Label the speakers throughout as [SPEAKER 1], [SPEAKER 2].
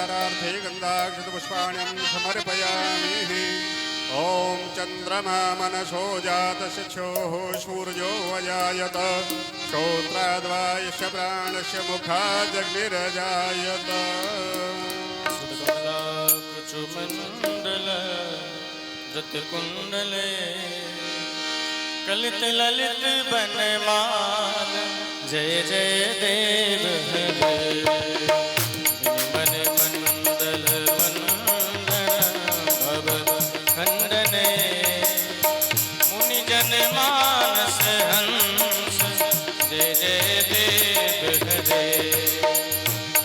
[SPEAKER 1] ओंकारार्थे गन्धाक्षतपुष्पाण्यं समर्पयामि। ॐ चन्द्रमा मनसो जातशोः सूर्यो अजायत श्रोत्राद्वायस्य प्राणस्य मुखादग्निरजायत।
[SPEAKER 2] कुचुमण्डल धृतकुण्डले कलित ललित बनमाल जय जय देव हरे। मन मंडल वंदन भव खंडने मुनिजन मानस हंस जय जय देव हरे।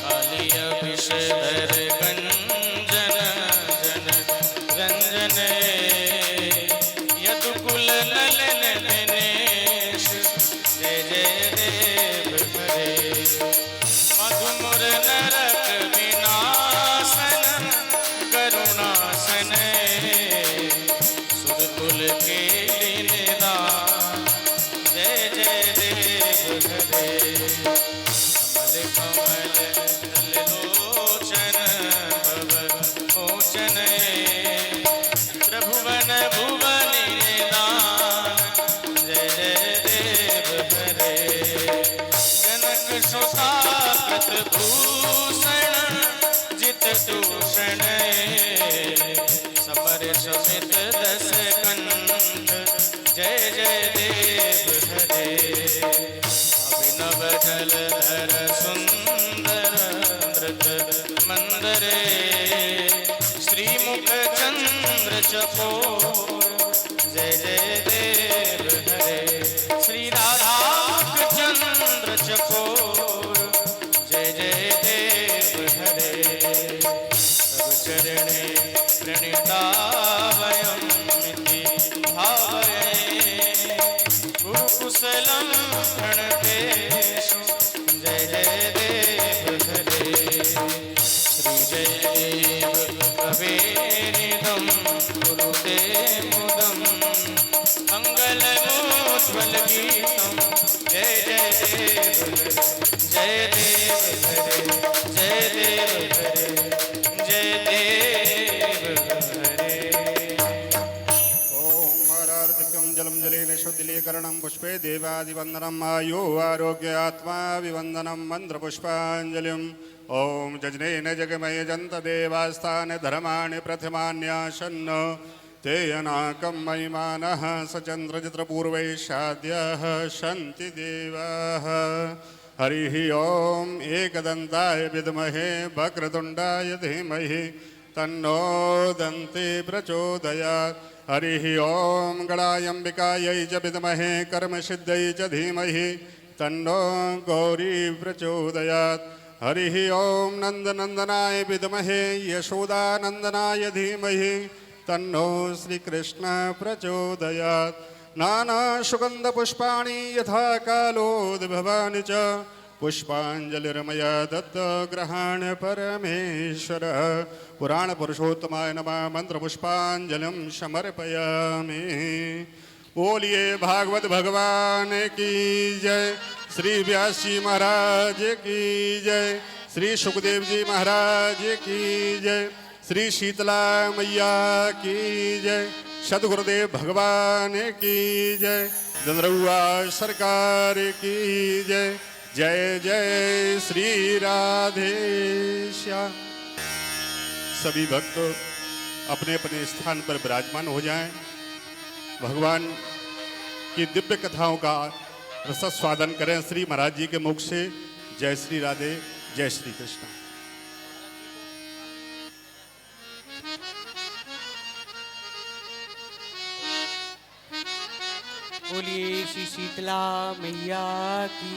[SPEAKER 2] काली अभिषेधर गंजन जन रंजने यदुकुल नलन दिनेश जय जय देव हरे। मधुमुर नरक विनाशन करुणासन सुरकुल के निदान जय जय देव हरे। कमल कमल लोचन भव मोचन त्रिभुवन भुवन निदान जय जय देव हरे। जनक सुता भूषण जित दूषण समर समित दस कंठ जय जय देव हरे। अभिनव जलधर सुंदर नृत मंदरे श्रीमुख चंद्र चकोर जय जय देव हरे। श्री राधा चंद्र चकोर जय जय देव हरे। तव चरणे प्रणितावयं इति भावये गुरुकुशलं प्रणतेषु जय जय देव हरे। श्री जय कवेरिदं गुरुते मुदं मंगलमोज्ज्वल गीतं जय जय देव जय देव हरे जय देव हरे जय देव हरे।
[SPEAKER 1] ॐ हरार्तिकं जलं जलेन शुद्धिलीकरणं पुष्पे देवादिवन्दनम् आयो आरोग्य आत्मा विवन्दनं मन्त्रपुष्पाञ्जलिम्। ॐ जजनेन जगमय जन्त देवास्तानि धर्माणि प्रथमान्यासन्न ते अनाकं महिमानः सचन्द्रचित्रपूर्वैषाद्यः सन्ति देवाः। हरिः ॐ एकदन्ताय विद्महे वक्रतुण्डाय धीमहि तन्नो दन्ति प्रचोदयात्। हरिः ॐ गणायम्बिकायै च विद्महे कर्मसिद्ध्यै च धीमहि तन्नो गौरी प्रचोदयात्। हरिः ॐ नन्दनन्दनाय विद्महे यशोदानन्दनाय धीमहि तन्नो श्रीकृष्ण प्रचोदयात्। नानासुगन्धपुष्पाणि यथा कालोद्भवानि च पुष्पाञ्जलिर्मया दत्तग्रहाण परमेश्वरः। पुराणपुरुषोत्तमाय नमः मन्त्रपुष्पाञ्जलिं समर्पयामि। बोलिए भागवत भगवान की जय। श्री व्यास जी महाराज की जय। श्री सुखदेव जी महाराज की जय। श्री शीतला मैया की जय। सदगुरुदेव भगवान की जय। चंद्रहुआ सरकार की जय। जय जय श्री राधे श्याम। सभी भक्त अपने अपने स्थान पर विराजमान हो जाएं। भगवान की दिव्य कथाओं का रसास्वादन करें श्री महाराज जी के मुख से। जय श्री राधे जय श्री कृष्ण।
[SPEAKER 3] बोलिए श्री शीतला मैया की।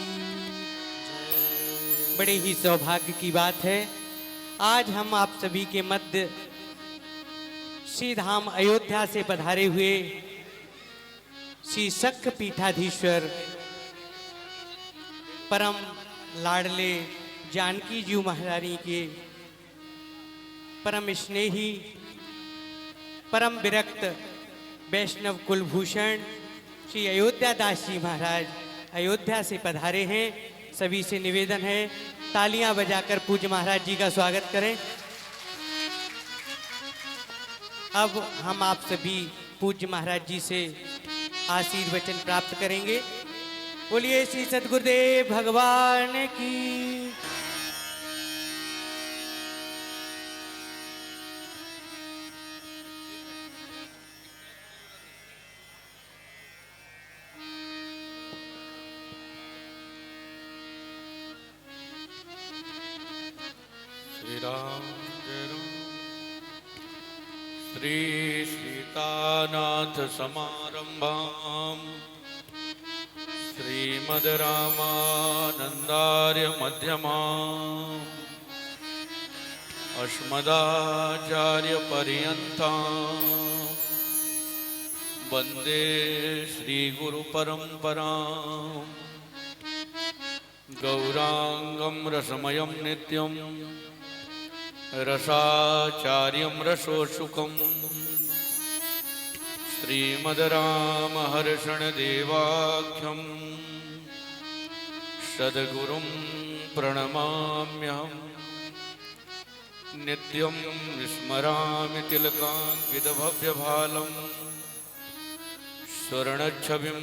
[SPEAKER 3] बड़े ही सौभाग्य की बात है आज हम आप सभी के मध्य श्री धाम अयोध्या से पधारे हुए श्री शक्र पीठाधीश्वर परम लाडले जानकी जी महारानी के परम स्नेही परम विरक्त वैष्णव कुलभूषण श्री अयोध्या दास जी महाराज अयोध्या से पधारे हैं। सभी से निवेदन है तालियां बजाकर पूज्य महाराज जी का स्वागत करें। अब हम आप सभी पूज्य महाराज जी से आशीर्वचन प्राप्त करेंगे। बोलिए श्री सद्गुरुदेव भगवान की।
[SPEAKER 2] श्री राम जय राम। श्री सीतानाथ समारंभाम श्रीमद् रामानंदार्य मध्यमाम् अस्मदाचार्य पर्यन्ताम् वन्दे श्री गुरु परंपराम् गौरांगं रसमयं नित्यं रसाचार्यं रसोशुकं श्रीमद्रामहर्षणदेवाख्यं सद्गुरुं प्रणमाम्यहम् नित्यं विस्मरामि तिलकाङ्कितभव्यभालं स्वर्णच्छविं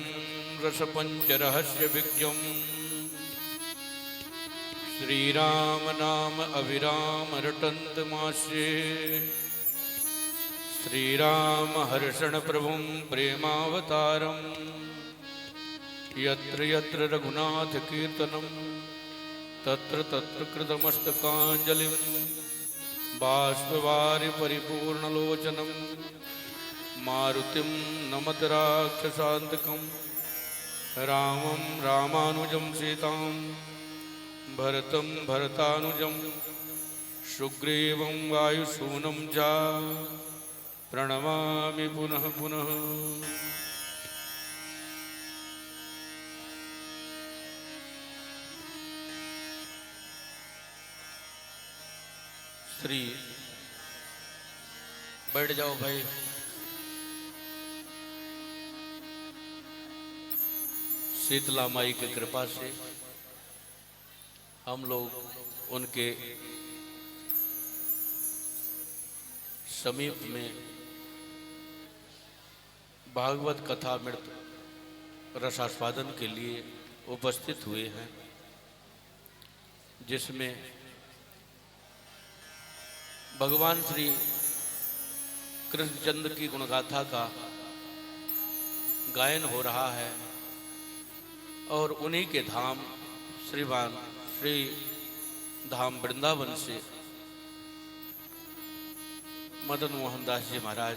[SPEAKER 2] रसपञ्चरहस्यविज्ञं श्रीराम नाम अविराम रटन्त मास्ये श्रीराम हर्षण प्रभुं प्रेमावतारं यत्र यत्र रघुनाथ कीर्तनं तत्र तत्र कृतमस्तकाञ्जलिं बाष्पवारि परिपूर्णलोचनं मारुतिं नमत राक्षसान्तकं रामं रामानुजं सीतां भरतं भरतानुजं सुग्रीवं वायुसूनं च प्रणमामि पुनः पुनः। श्री बैठ जाओ भाई। शीतला माई की कृपा से हम लोग उनके समीप में भागवत कथा मृत रसास्वादन के लिए उपस्थित हुए हैं, जिसमें भगवान श्री कृष्णचंद्र की गुणगाथा का गायन हो रहा है और उन्हीं के धाम श्री धाम वृंदावन से मदन मोहन दास जी महाराज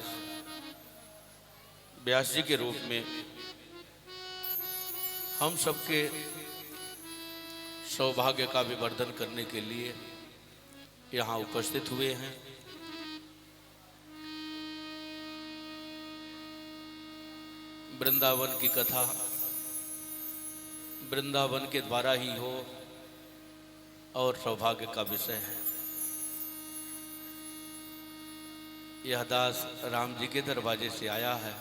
[SPEAKER 2] व्यास जी के रूप में हम सबके सौभाग्य का विवर्धन करने के लिए यहाँ उपस्थित हुए हैं। वृंदावन की कथा वृंदावन के द्वारा ही हो और सौभाग्य का विषय है। यह दास राम जी के दरवाजे से आया है।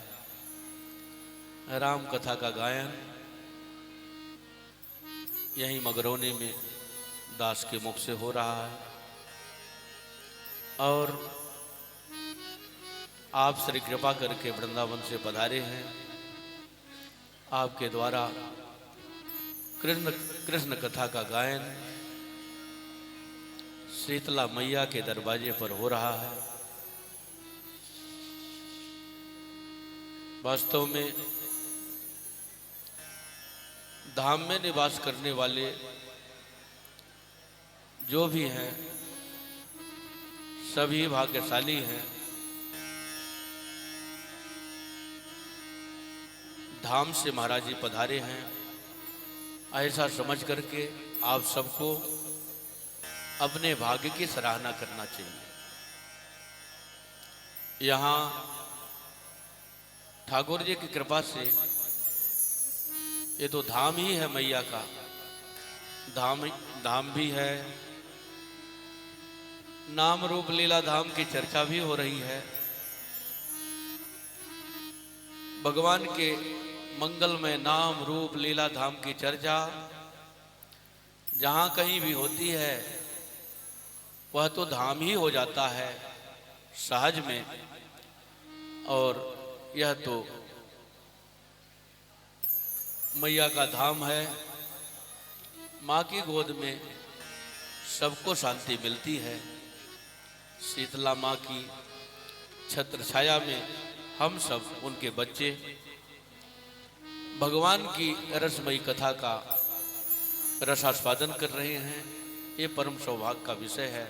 [SPEAKER 2] राम कथा का गायन यहीं मगरौनी में दास के मुख से हो रहा है और आप श्री कृपा करके वृंदावन से पधारे हैं। आपके द्वारा कृष्ण कथा का गायन शीतला मैया के दरवाजे पर हो रहा है। वास्तव में धाम में निवास करने वाले जो भी हैं सभी भाग्यशाली हैं। धाम से महाराज जी पधारे हैं, ऐसा समझ करके आप सबको अपने भाग्य की सराहना करना चाहिए। यहाँ ठाकुर जी की कृपा से ये तो धाम ही है, मैया का धाम भी है, नाम रूप लीला धाम की चर्चा भी हो रही है। भगवान के मंगलमय नाम रूप लीला धाम की चर्चा जहाँ कहीं भी होती है वह तो धाम ही हो जाता है सहज में। और यह तो मैया का धाम है। माँ की गोद में सबको शांति मिलती है। शीतला माँ की छत्र छाया में हम सब उनके बच्चे भगवान की रसमयी कथा का रसास्वादन कर रहे हैं। ये परम सौभाग्य का विषय है।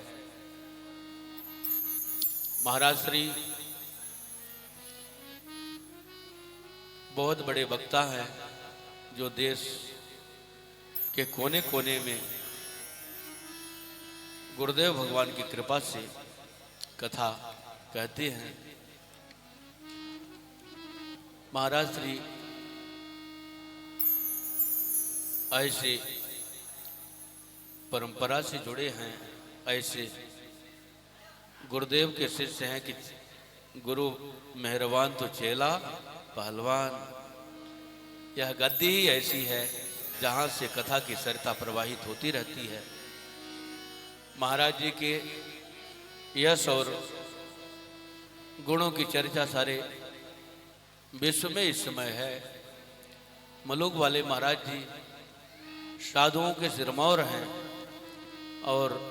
[SPEAKER 2] महाराज श्री बहुत बड़े वक्ता हैं जो देश के कोने कोने में गुरुदेव भगवान की कृपा से कथा कहते हैं। महाराज श्री ऐसे परंपरा से जुड़े हैं, ऐसे गुरुदेव के शिष्य हैं कि गुरु मेहरबान तो चेला पहलवान। यह गद्दी ही ऐसी है जहाँ से कथा की सरिता प्रवाहित होती रहती है। महाराज जी के यश और गुणों की चर्चा सारे विश्व में इस समय है। मलुक वाले महाराज जी साधुओं के सिरमौर हैं और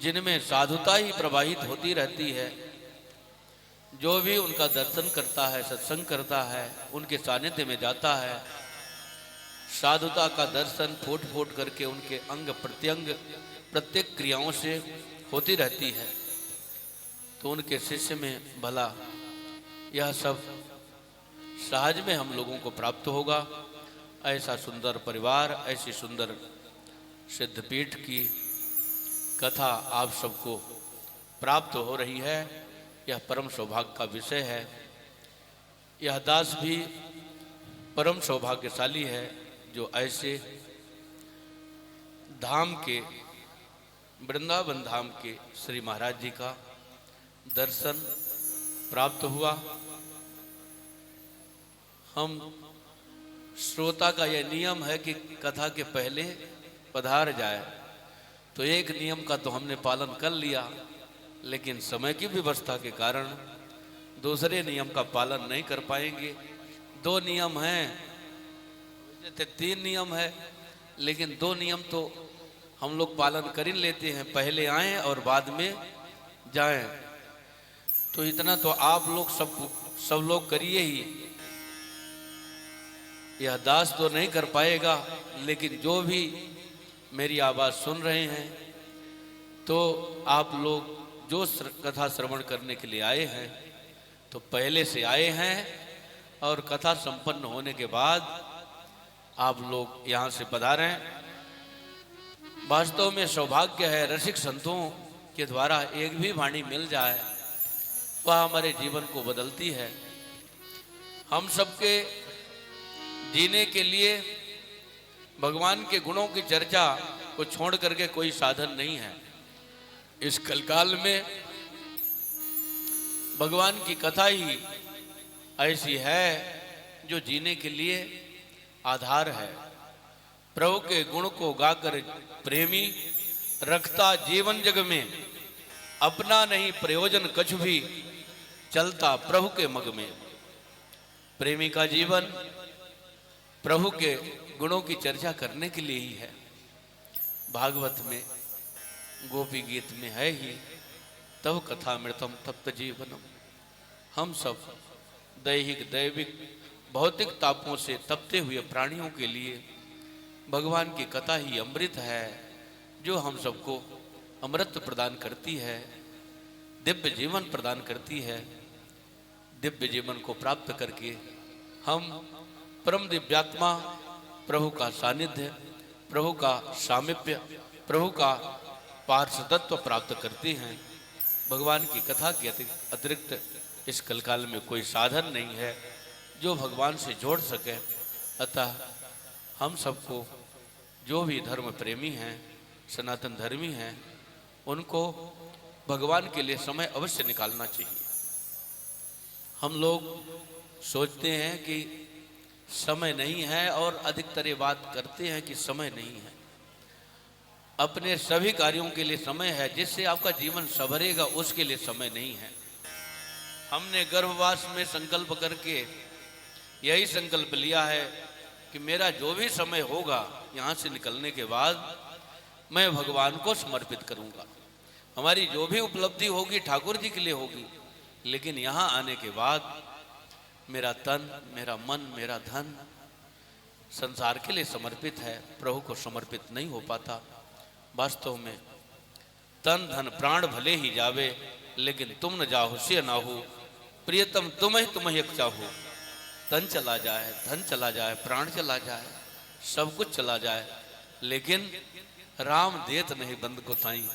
[SPEAKER 2] जिनमें साधुता ही प्रवाहित होती रहती है। जो भी उनका दर्शन करता है, सत्संग करता है, उनके सानिध्य में जाता है, साधुता का दर्शन फूट फूट करके उनके अंग प्रत्यंग प्रत्येक क्रियाओं से होती रहती है। तो उनके शिष्य में भला यह सब सहज में हम लोगों को प्राप्त होगा। ऐसा सुंदर परिवार, ऐसी सुंदर सिद्धपीठ की कथा आप सबको प्राप्त हो रही है। यह परम सौभाग्य का विषय है। यह दास भी परम सौभाग्यशाली है जो ऐसे धाम के, वृंदावन धाम के श्री महाराज जी का दर्शन प्राप्त हुआ। हम श्रोता का यह नियम है कि कथा के पहले पधार जाए, तो एक नियम का तो हमने पालन कर लिया, लेकिन समय की व्यवस्था के कारण दूसरे नियम का पालन नहीं कर पाएंगे। 2 नियम हैं, जैसे 3 नियम है, लेकिन 2 नियम तो हम लोग पालन कर ही लेते हैं, पहले आएं और बाद में जाएं। तो इतना तो आप लोग सब लोग करिए ही। यह दास तो नहीं कर पाएगा, लेकिन जो भी मेरी आवाज़ सुन रहे हैं, तो आप लोग जो कथा श्रवण करने के लिए आए हैं, तो पहले से आए हैं और कथा संपन्न होने के बाद आप लोग यहाँ से पधारें। वास्तव में सौभाग्य है, रसिक संतों के द्वारा एक भी वाणी मिल जाए वह हमारे जीवन को बदलती है। हम सबके जीने के लिए भगवान के गुणों की चर्चा को छोड़ करके कोई साधन नहीं है। इस कलकाल में भगवान की कथा ही ऐसी है जो जीने के लिए आधार है। प्रभु के गुण को गाकर प्रेमी रखता जीवन जग में, अपना नहीं प्रयोजन कछ भी, चलता प्रभु के मग में। प्रेमी का जीवन प्रभु के गुणों की चर्चा करने के लिए ही है। भागवत में गोपी गीत में है ही, तव कथा मृतम तप्त जीवनम। हम सब दैहिक दैविक भौतिक तापों से तपते हुए प्राणियों के लिए भगवान की कथा ही अमृत है, जो हम सबको अमृत प्रदान करती है, दिव्य जीवन प्रदान करती है। दिव्य जीवन को प्राप्त करके हम परम दिव्यात्मा प्रभु का सानिध्य, प्रभु का सामीप्य, प्रभु का पार्षदत्व प्राप्त करते हैं। भगवान की कथा के अतिरिक्त इस कलकाल में कोई साधन नहीं है जो भगवान से जोड़ सके। अतः हम सबको, जो भी धर्म प्रेमी हैं, सनातन धर्मी हैं, उनको भगवान के लिए समय अवश्य निकालना चाहिए। हम लोग सोचते हैं कि समय नहीं है और अधिकतर ये बात करते हैं कि समय नहीं है। अपने सभी कार्यों के लिए समय है, जिससे आपका जीवन संवरेगा उसके लिए समय नहीं है। हमने गर्भवास में संकल्प करके यही संकल्प लिया है कि मेरा जो भी समय होगा यहाँ से निकलने के बाद मैं भगवान को समर्पित करूँगा। हमारी जो भी उपलब्धि होगी ठाकुर जी के लिए होगी, लेकिन यहाँ आने के बाद मेरा तन, मेरा मन, मेरा धन संसार के लिए समर्पित है, प्रभु को समर्पित नहीं हो पाता। वास्तव में तन धन प्राण भले ही जावे, लेकिन तुम न जाहो से ना हो, प्रियतम तुम ही एक चाहो। तन चला जाए, धन चला जाए, प्राण चला जाए, सब कुछ चला जाए, लेकिन राम देत नहीं बंद को ताई।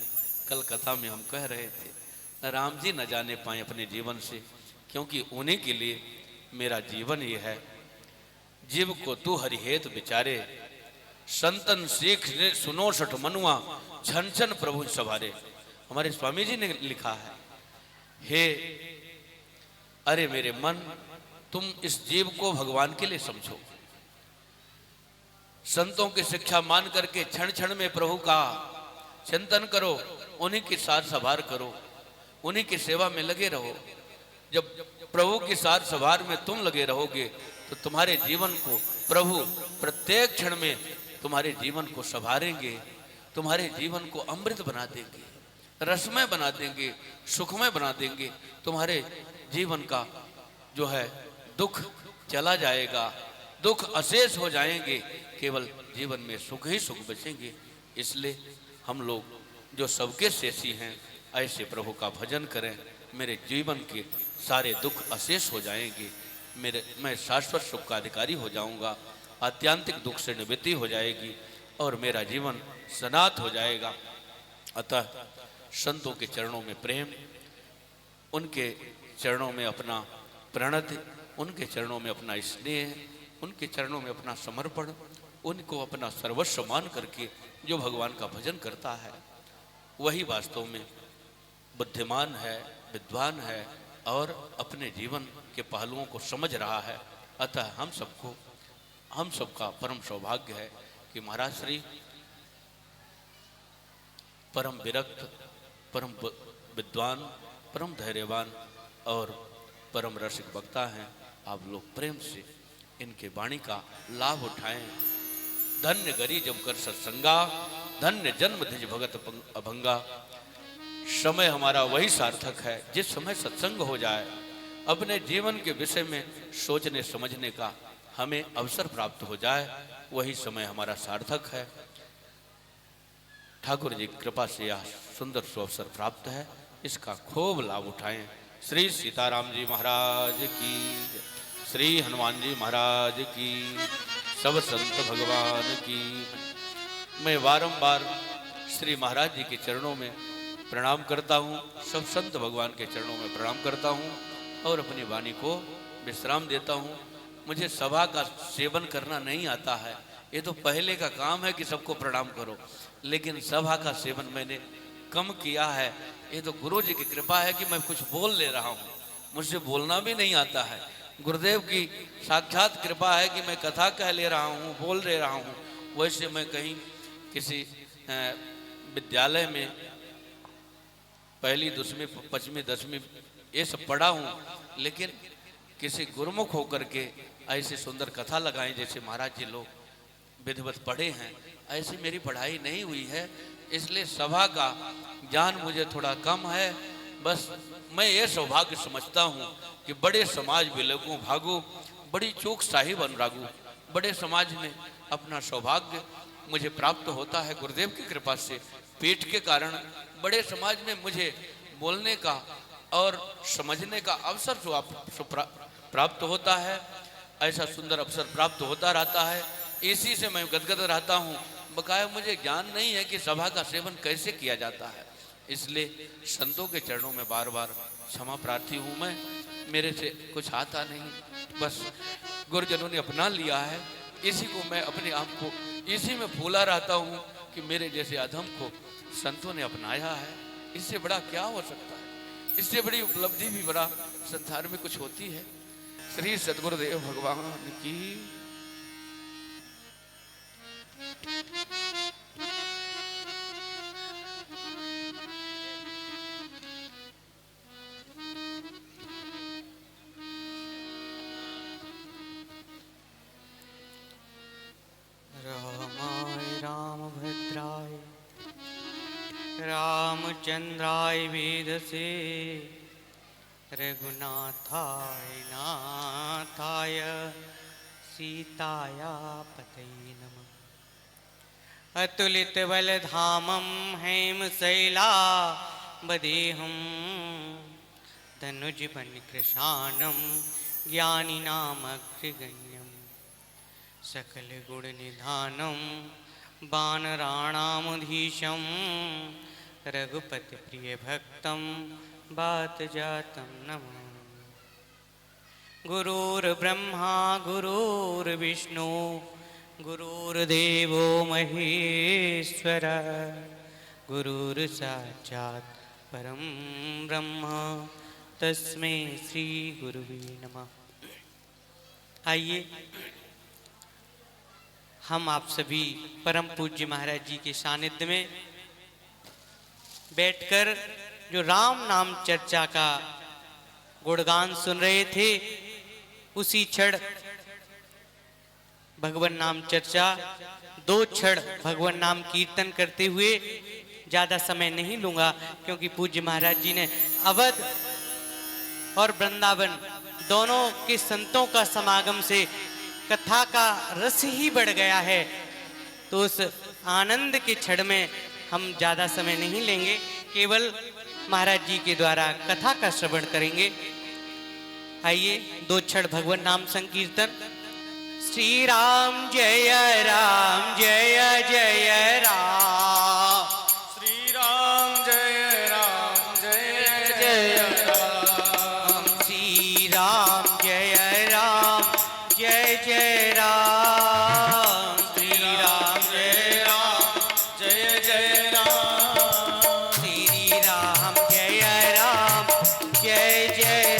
[SPEAKER 2] कल कथा में हम कह रहे थे राम जी न जाने पाए अपने जीवन से, क्योंकि उन्हीं के लिए मेरा जीवन ये है। जीव को तू हरिहेत बिचारे, संतन सीख सुनो सठ मनुआ, छन छन प्रभु सवारे। हमारे स्वामी जी ने लिखा है, हे अरे मेरे मन, तुम इस जीव को भगवान के लिए समझो। संतों की शिक्षा मान करके क्षण क्षण में प्रभु का चिंतन करो, उन्हीं की साथ संभार करो, उन्हीं की सेवा में लगे रहो। जब प्रभु की साथ संभार में तुम लगे रहोगे तो तुम्हारे जीवन को प्रभु प्रत्येक क्षण में तुम्हारे जीवन को संभारेंगे, तुम्हारे जीवन को अमृत बना देंगे, रसमय बना देंगे, सुखमय बना देंगे। तुम्हारे जीवन का जो है दुख चला जाएगा, दुख अशेष हो जाएंगे, केवल जीवन में सुख ही सुख बचेंगे। इसलिए हम लोग जो सबके शेषी हैं, ऐसे प्रभु का भजन करें। मेरे जीवन के सारे दुख अशेष हो जाएंगे, मैं शाश्वत सुख का अधिकारी हो जाऊंगा, आत्यांतिक दुख से निवृत्ति हो जाएगी और मेरा जीवन सनात हो जाएगा। अतः संतों के चरणों में प्रेम, उनके चरणों में अपना प्रणति, उनके चरणों में अपना स्नेह, उनके चरणों में अपना समर्पण, उनको अपना सर्वस्व मान करके जो भगवान का भजन करता है, वही वास्तव में बुद्धिमान है, विद्वान है और अपने जीवन के पहलुओं को समझ रहा है। अतः हम सबका परम सौभाग्य है कि महाराज श्री परम विरक्त, परम विद्वान, परम धैर्यवान और परम रसिक वक्ता हैं। आप लोग प्रेम से इनके वाणी का लाभ उठाएं। धन्य गरी जब कर सत्संगा, धन्य जन्म धिज भगत अभंगा। समय हमारा वही सार्थक है जिस समय सत्संग हो जाए, अपने जीवन के विषय में सोचने समझने का हमें अवसर प्राप्त हो जाए, वही समय हमारा सार्थक है। ठाकुर जी की कृपा से यह सुंदर सुअवसर प्राप्त है, इसका खूब लाभ उठाएं। श्री सीताराम जी महाराज की, श्री हनुमान जी महाराज की, सब संत भगवान की। मैं बारंबार श्री महाराज जी के चरणों में प्रणाम करता हूँ, सब संत भगवान के चरणों में प्रणाम करता हूँ और अपनी वाणी को विश्राम देता हूँ। मुझे सभा का सेवन करना नहीं आता है, ये तो पहले का काम है कि सबको प्रणाम करो, लेकिन सभा का सेवन मैंने कम किया है। ये तो गुरु जी की कृपा है कि मैं कुछ बोल ले रहा हूँ, मुझसे बोलना भी नहीं आता है। गुरुदेव की साक्षात कृपा है कि मैं कथा कह ले रहा हूँ, बोल ले रहा हूँ। वैसे मैं कहीं किसी विद्यालय में पहली, दूसरी, पांचवी, 10वीं ये सब पढ़ा हूँ, लेकिन किसी गुरुमुख होकर के ऐसी सुंदर कथा लगाएं जैसे महाराज जी लोग विधिवत पढ़े हैं, ऐसी मेरी पढ़ाई नहीं हुई है। इसलिए सभा का ज्ञान मुझे थोड़ा कम है। बस मैं ये सौभाग्य समझता हूँ कि बड़े समाज विलोकूं भागू, बड़ी चूक साहिब अनुरागू। बड़े समाज में अपना सौभाग्य मुझे प्राप्त होता है गुरुदेव की कृपा से। पीठ के कारण बड़े समाज में मुझे बोलने का और समझने का अवसर प्राप्त होता है। ऐसा सुंदर अवसर प्राप्त होता रहता है, इसी से मैं गदगद रहता हूँ। बकाया मुझे ज्ञान नहीं है कि सभा का सेवन कैसे किया जाता है। इसलिए संतों के चरणों में बार बार क्षमा प्रार्थी हूँ मैं, मेरे से कुछ आता नहीं। बस गुरुजनों ने अपना लिया है, इसी को मैं अपने आप को इसी में फूला रहता हूँ कि मेरे जैसे अधम को संतों ने अपनाया है। इससे बड़ा क्या हो सकता है, इससे बड़ी उपलब्धि भी बड़ा संसार में कुछ होती है। श्री सद्गुरुदेव भगवान की।
[SPEAKER 3] रामचंद्राय वेधसे रघुनाथाय नाथाय सीताया पतये नमः। अतुलित बलधामं हेमशैलावदेहं धनुजवनकृशानं ज्ञानिनामग्रगण्यं सकलगुणनिधानं वानराणामधीशं रघुपतिप्रियभक्तं वातजातं नमः। गुरुर्ब्रह्मा गुरुर्विष्णु गुरुर्देवो महेश्वर गुरुर्साक्षात् परं ब्रह्म तस्मै श्री गुरुवे नमः। आइए हम आप सभी परम पूज्य महाराज जी के सानिध्य में बैठकर जो राम नाम चर्चा का गुणगान सुन रहे थे, उसी क्षण भगवान नाम चर्चा 2 क्षण भगवान नाम कीर्तन करते हुए ज्यादा समय नहीं लूंगा, क्योंकि पूज्य महाराज जी ने अवध और वृंदावन दोनों के संतों का समागम से कथा का रस ही बढ़ गया है। तो उस आनंद के क्षण में हम ज्यादा समय नहीं लेंगे, केवल महाराज जी के द्वारा कथा का श्रवण करेंगे। आइए 2 क्षण भगवान नाम संकीर्तन। श्री राम जय जय राम,
[SPEAKER 4] श्री राम जय जय
[SPEAKER 3] राम, श्री राम जय जय राम, श्री राम
[SPEAKER 4] जय जय राम,
[SPEAKER 3] श्री राम जय जय राम,
[SPEAKER 4] श्री राम जय जय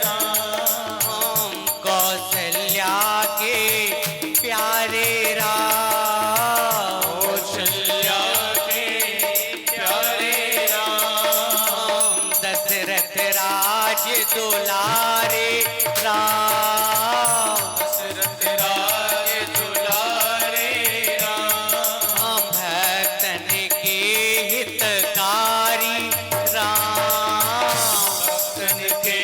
[SPEAKER 4] राम,
[SPEAKER 3] कौशल्या के प्यारे राम,
[SPEAKER 4] कौशल्या के प्यारे राम,
[SPEAKER 3] दशरथ राज दुलारे राम,
[SPEAKER 4] दशरथ राज दुलारे राम,
[SPEAKER 3] भक्तन के हितकारी राम,
[SPEAKER 4] भक्तन के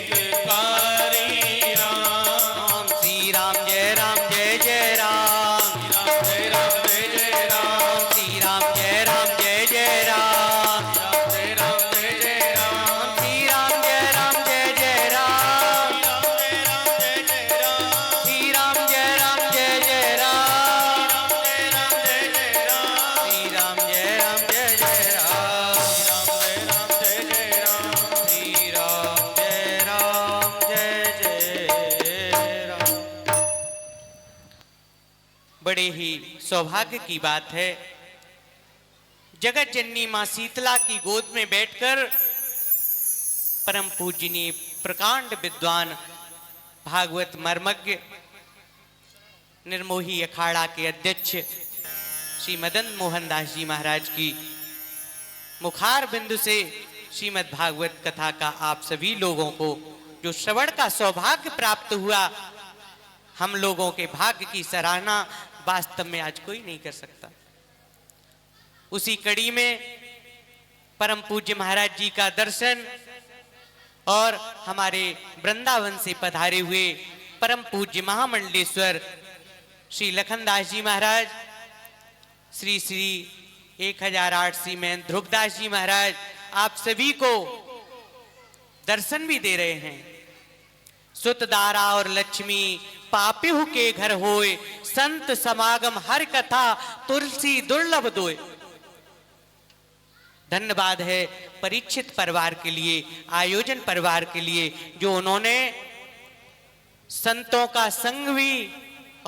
[SPEAKER 4] हितकारी राम,
[SPEAKER 3] श्री राम जय जय राम,
[SPEAKER 4] जय राम जय जय राम,
[SPEAKER 3] श्री राम जय जय राम,
[SPEAKER 4] जय राम जय जय राम,
[SPEAKER 3] श्री राम जय जय राम, श्री राम जय जय राम, श्री राम जय जय राम, श्री राम जय जय राम। बड़े ही सौभाग्य की बात है, जगत जननी मां शीतला की गोद में बैठकर परम पूजनीय प्रकांड विद्वान भागवत मर्मज्ञ निर्मोही अखाड़ा के अध्यक्ष श्री मदन मोहन दास जी महाराज की मुखार बिंदु से श्रीमद् भागवत कथा का आप सभी लोगों को जो श्रवण का सौभाग्य प्राप्त हुआ, हम लोगों के भाग्य की सराहना वास्तव में आज कोई नहीं कर सकता। उसी कड़ी में परम पूज्य महाराज जी का दर्शन और हमारे वृंदावन से पधारे हुए परम पूज्य महामंडलेश्वर श्री लखनदास जी महाराज, श्री 1008 सीमेन ध्रुवदास जी महाराज, आप सभी को दर्शन भी दे रहे हैं। सुतदारा और लक्ष्मी पापिहु के घर होए, संत समागम हर कथा तुलसी दुर्लभ दोए। धन्यवाद है परीक्षित परिवार के लिए, आयोजन परिवार के लिए, जो उन्होंने संतों का संग भी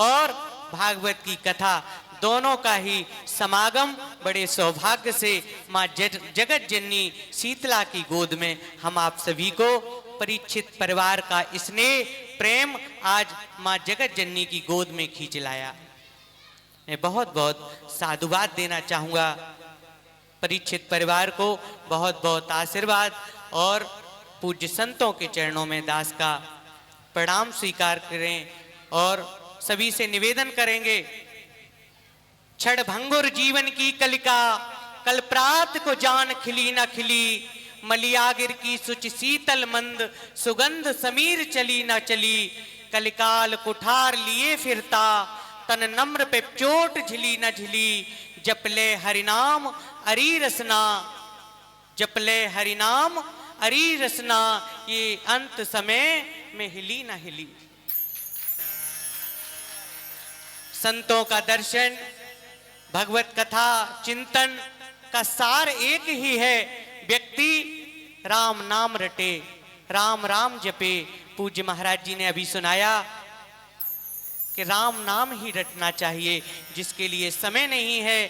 [SPEAKER 3] और भागवत की कथा दोनों का ही समागम बड़े सौभाग्य से मां जगत जननी शीतला की गोद में हम आप सभी को परीक्षित परिवार का स्नेह प्रेम आज मां जगत जननी की गोद में खींच लाया। मैं बहुत बहुत साधुवाद देना चाहूंगा परीक्षित परिवार को, बहुत बहुत आशीर्वाद और पूज्य संतों के चरणों में दास का प्रणाम स्वीकार करें और सभी से निवेदन करेंगे क्षण भंगुर जीवन की कलिका, कल प्रात को जान खिली न खिली, मलियागिर की सुच शीतल मंद, सुगंध समीर चली न चली, कलिकाल कुठार लिए फिरता, तन नम्र पे चोट झिली न झिली, जपले हरिनाम अरी रसना, जपले हरिनाम अरी रसना, ये अंत समय में हिली न हिली। संतों का दर्शन, भगवत कथा चिंतन का सार एक ही है, व्यक्ति राम नाम रटे, राम राम जपे। पूज्य महाराज जी ने अभी सुनाया कि राम नाम ही रटना चाहिए। जिसके लिए समय नहीं है,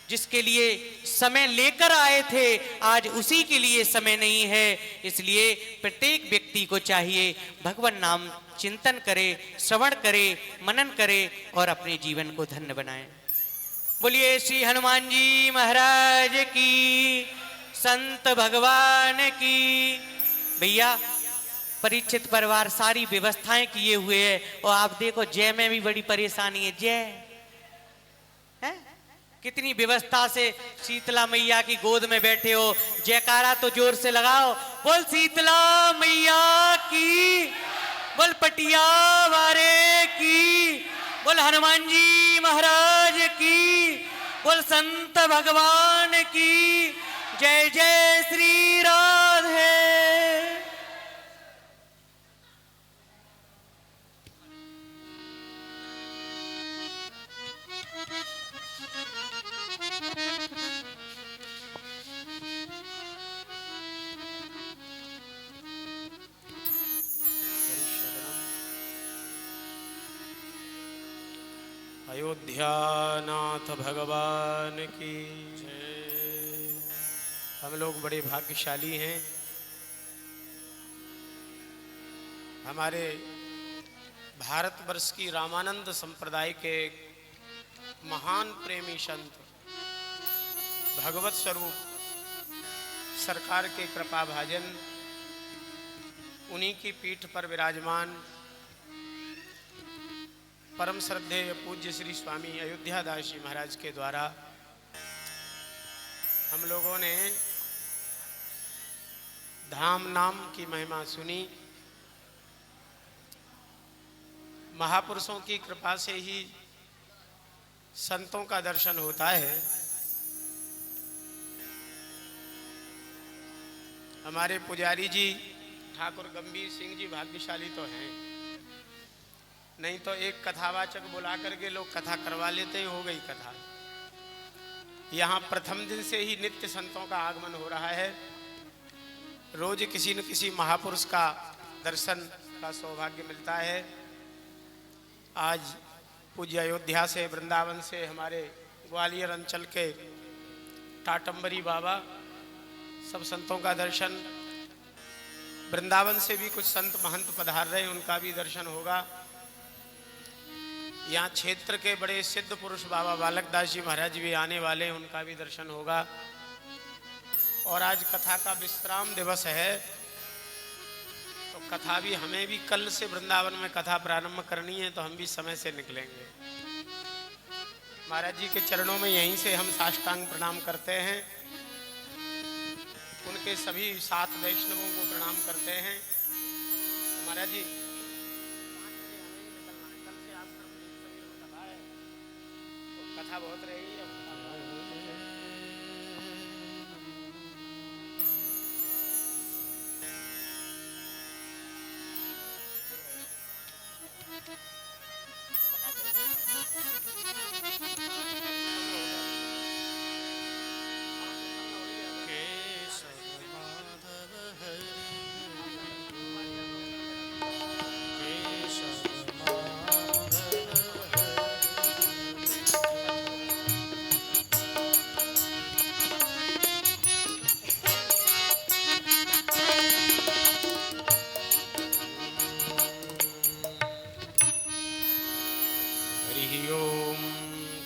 [SPEAKER 3] जिसके लिए समय लेकर आए थे, आज उसी के लिए समय नहीं है। इसलिए प्रत्येक व्यक्ति को चाहिए भगवान नाम चिंतन करे, श्रवण करे, मनन करे और अपने जीवन को धन्य बनाए। बोलिए श्री हनुमान जी महाराज की, संत भगवान की। भैया परीक्षित परिवार सारी व्यवस्थाएं किए हुए है और आप देखो जय में भी बड़ी परेशानी है। जय है कितनी व्यवस्था से शीतला मैया की गोद में बैठे हो, जयकारा तो जोर से लगाओ। बोल शीतला मैया की, बोल पटिया वारे की, बोल हनुमान जी महाराज की, बोल संत भगवान की। जय जय श्री राधे।
[SPEAKER 4] अयोध्यानाथ भगवान की जय। हम लोग बड़े भाग्यशाली हैं। हमारे भारतवर्ष की रामानंद संप्रदाय के महान प्रेमी संत भगवत स्वरूप सरकार के कृपा भाजन, उन्हीं की पीठ पर विराजमान परम श्रद्धेय पूज्य श्री स्वामी अयोध्यादास जी महाराज के द्वारा हम लोगों ने धाम नाम की महिमा सुनी। महापुरुषों की कृपा से ही संतों का दर्शन होता है। हमारे पुजारी जी ठाकुर गंभीर सिंह जी भाग्यशाली तो हैं, नहीं तो एक कथावाचक बुला करके लोग कथा करवा लेते हैं, हो गई कथा। यहाँ प्रथम दिन से ही नित्य संतों का आगमन हो रहा है। रोज किसी न किसी महापुरुष का दर्शन का सौभाग्य मिलता है। आज पूज्य अयोध्या से, वृंदावन से, हमारे ग्वालियर अंचल के टाटंबरी बाबा, सब संतों का दर्शन। वृंदावन से भी कुछ संत महंत पधार रहे हैं, उनका भी दर्शन होगा। यहाँ क्षेत्र के बड़े सिद्ध पुरुष बाबा बालक दास जी महाराज भी आने वाले हैं, उनका भी दर्शन होगा। और आज कथा का विश्राम दिवस है, तो कथा भी हमें भी कल से वृंदावन में कथा प्रारंभ करनी है, तो हम भी समय से निकलेंगे। महाराज जी के चरणों में यहीं से हम साष्टांग प्रणाम करते हैं, उनके सभी 7 वैष्णवों को प्रणाम करते हैं। तो महाराज जी कथा बहुत रही है।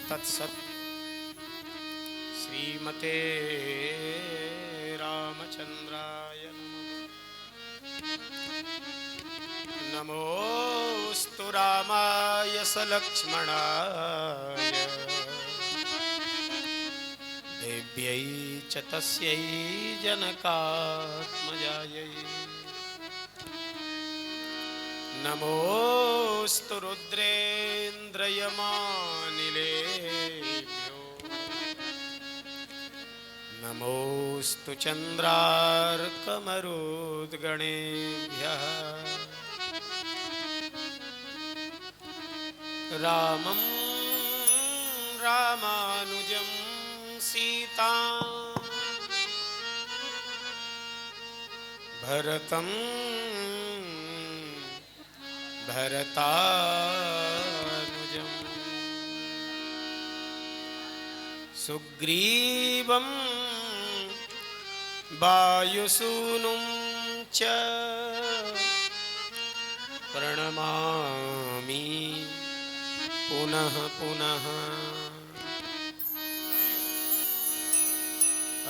[SPEAKER 4] तत्सत्। श्रीमते रामचंद्राय नमः। नमोस्तु रामाय सलक्ष्मणाय देव्यै च तस्यै जनकात्मजायै नमोऽस्तु रुद्रेन्द्रयमानिलेभ्यो नमोऽस्तु चन्द्रार्कमरुद्गणेभ्यः रामं रामानुजं सीतां भरतं भरतानुजं सुग्रीवं वायुसूनुं च प्रणमामि पुनः पुनः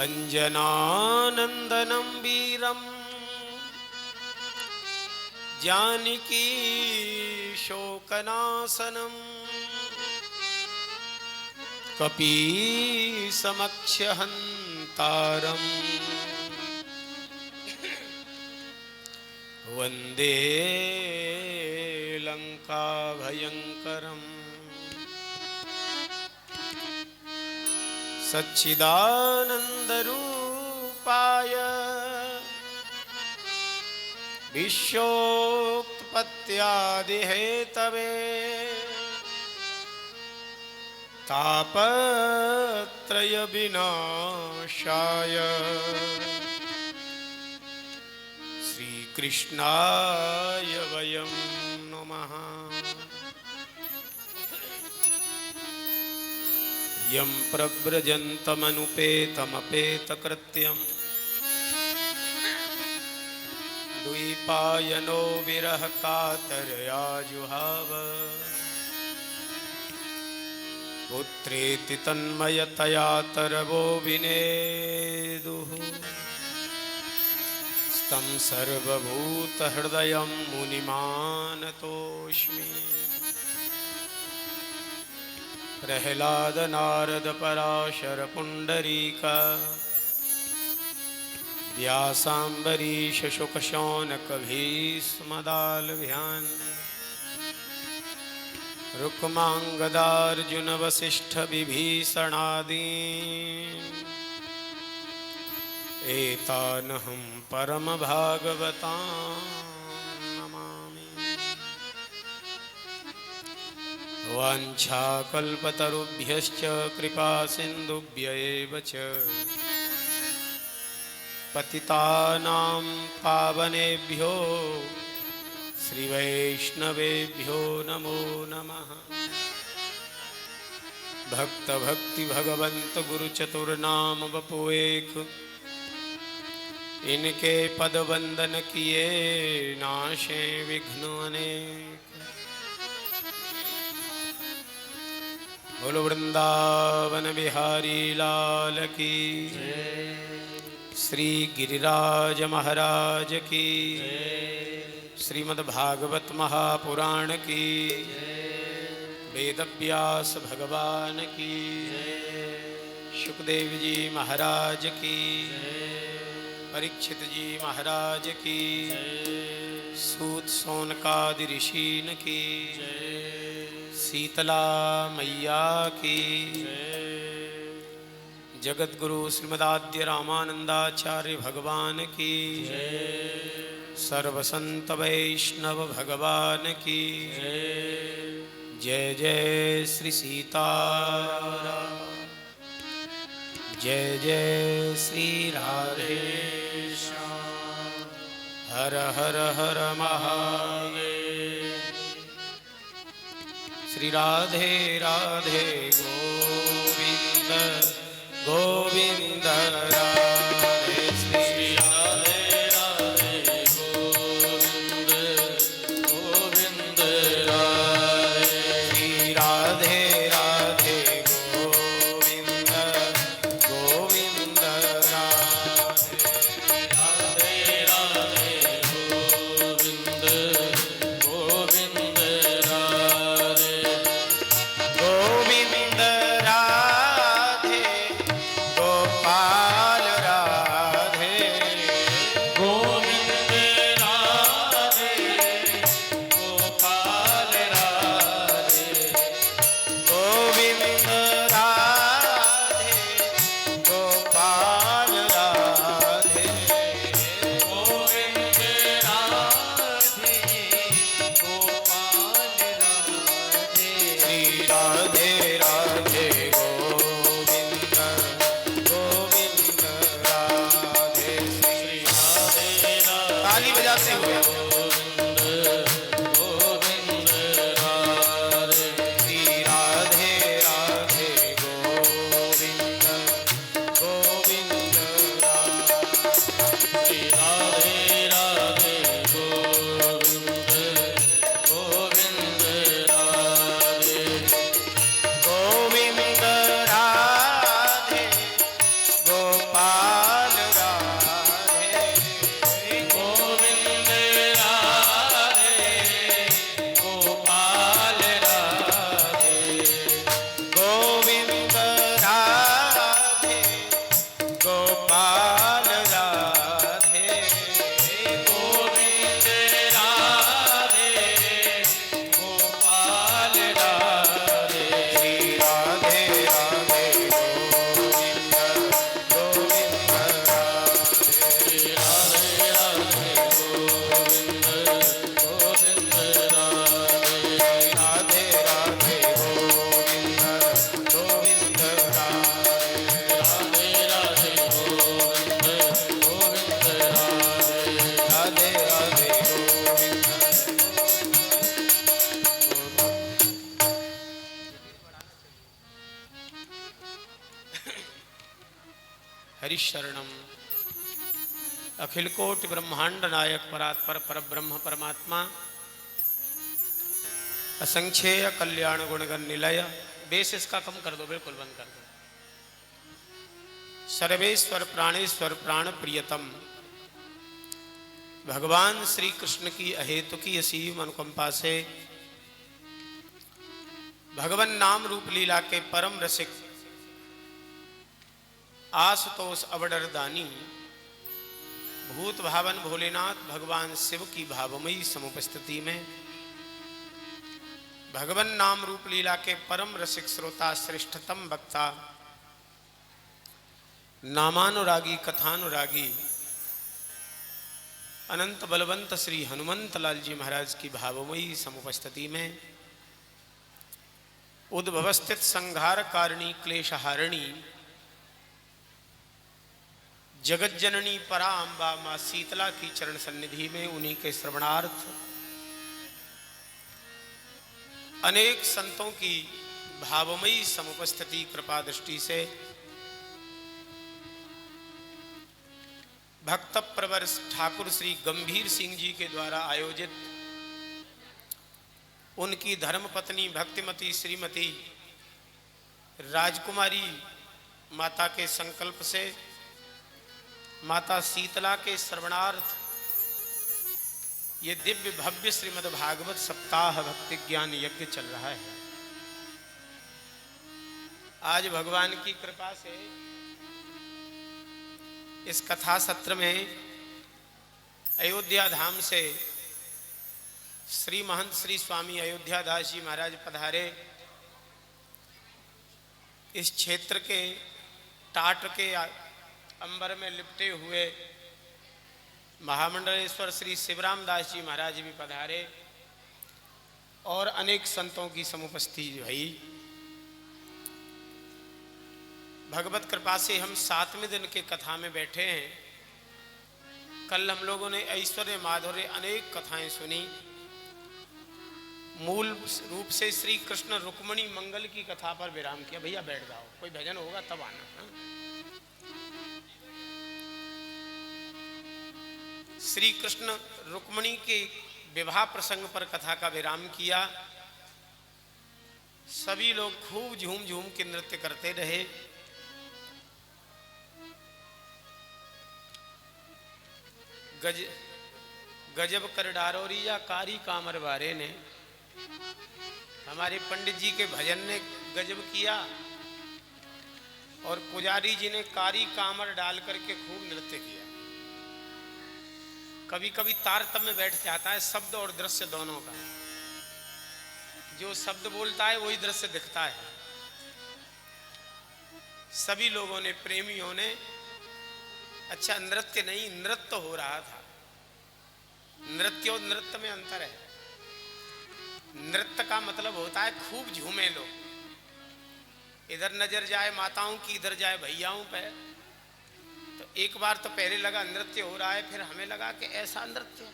[SPEAKER 4] अंजनानंदनं वीरं जानकी शोकनाशनं कपीसमक्षहन्तारं वन्दे लङ्काभयङ्करम् सच्चिदानन्दरूपाय विश्वोत्पत्त्यादिहेतवे तापत्रयविनाशाय श्रीकृष्णाय वयं नमः। यं प्रव्रजन्तमनुपेतमपेतकृत्यं द्वैपायनो विरह कातरया जुहाव पुत्रेति तन्मयतया तरवो विनेदुः स्तं सर्वभूतहृदयं मुनिमानतोऽस्मि। प्रह्लाद नारद पराशर पुंडरीक व्यासाम्बरीश शुक शौनक भीष्मदालभ्यान् रुक्मांगदार्जुन वसिष्ठ विभीषणादीन् एतानहं परम भागवतां नमामि। वाञ्छाकल्पतरुभ्यश्च कृपा सिन्धुभ्य एव च पतितानां पावनेभ्यो श्रीवैष्णवेभ्यो नमो नमः। भक्त भक्ति भगवंत गुरु चतुर्नाम वपु एक, इनके पद वंदन किए नाशे विघ्न अनेक। बोलो वृंदावन बिहारी लाल की, श्री गिरिराज महाराज की, श्रीमद्भागवत महापुराण की, वेदव्यास भगवान की, सुखदेव जी महाराज की, परीक्षित जी महाराज की, सूत सौनकादि ऋषीन की, शीतला मैया की, जगत गुरु श्रीमदाद्य रामानंदाचार्य भगवान की, सर्वसंत वैष्णव भगवान की जय। जय श्री सीताराम, जय जय श्री राधे श्याम, हर हर हर महादेव। श्री राधे राधे गोविंद गोविंद राधे, श्री राधे राधे गोविंद गोविंद राधे, श्री राधे राधे गोविंद गोविंद राधे, राधे राधे गोविंद गोविंद राधे, गोविंद राधे राधे हरिशरणम। अखिल कोटि ब्रह्मांड नायक परात्पर पर ब्रह्म परमात्मा असंख्येय कल्याण गुणगण निलय। बेस इसका कम कर दो, बिल्कुल बंद कर दो। सर्वेश्वर प्राणेश्वर प्राण प्रियतम भगवान श्री कृष्ण की अहेतु की असीम अनुकंपा से भगवान नाम रूप लीला के परम रसिक आशुतोष अवडर दानी भूत भावन भोलेनाथ भगवान शिव की भावमयी समुपस्थिति में भगवान नाम रूप लीला के परम रसिक श्रोता श्रेष्ठतम वक्ता नामानुरागी कथानुरागी अनंत बलवंत श्री हनुमंत लाल जी महाराज की भावमयी समुपस्थिति में उद्भवस्थित संघार कारिणी क्लेशहारिणी जगत जननी परा अम्बा मां शीतला की चरण सन्निधि में उन्हीं के श्रवणार्थ अनेक संतों की भावमयी समुपस्थिति कृपा दृष्टि से भक्त प्रवर ठाकुर श्री गंभीर सिंह जी के द्वारा आयोजित उनकी धर्मपत्नी भक्तिमती श्रीमती राजकुमारी माता के संकल्प से माता शीतला के श्रवणार्थ ये दिव्य भव्य श्रीमद् भागवत सप्ताह भक्ति ज्ञान यज्ञ चल रहा है। आज भगवान की कृपा से इस कथा सत्र में अयोध्या धाम से श्री महंत श्री स्वामी अयोध्या दास जी महाराज पधारे। इस क्षेत्र के टाट के अंबर में लिपटे हुए महामंडलेश्वर श्री शिवराम दास जी महाराज भी पधारे और अनेक संतों की समुपस्थिति भई। भगवत कृपा से हम 7वें दिन के कथा में बैठे हैं। कल हम लोगों ने ऐश्वर्य माधुर्य अनेक कथाएं सुनी। मूल रूप से श्री कृष्ण रुक्मणी मंगल की कथा पर विराम किया। भैया बैठ जाओ, कोई भजन होगा तब आना। श्री कृष्ण रुक्मणी के विवाह प्रसंग पर कथा का विराम किया। सभी लोग खूब झूम झूम के नृत्य करते रहे। गजब कर डारोरी या कारी कामर वारे ने, हमारे पंडित जी के भजन ने गजब किया और पुजारी जी ने कारी कामर डाल करके खूब नृत्य किया। कभी कभी तारतम्य बैठ जाता है शब्द और दृश्य दोनों का। जो शब्द बोलता है वही दृश्य दिखता है। सभी लोगों ने, प्रेमियों ने, अच्छा नृत्य नहीं नृत्य हो रहा था। नृत्य और नृत्य में अंतर है। नृत्य का मतलब होता है खूब झूमे लोग, इधर नजर जाए माताओं की, इधर जाए भैयाओं पे। तो एक बार तो पहले लगा नृत्य हो रहा है, फिर हमें लगा कि ऐसा नृत्य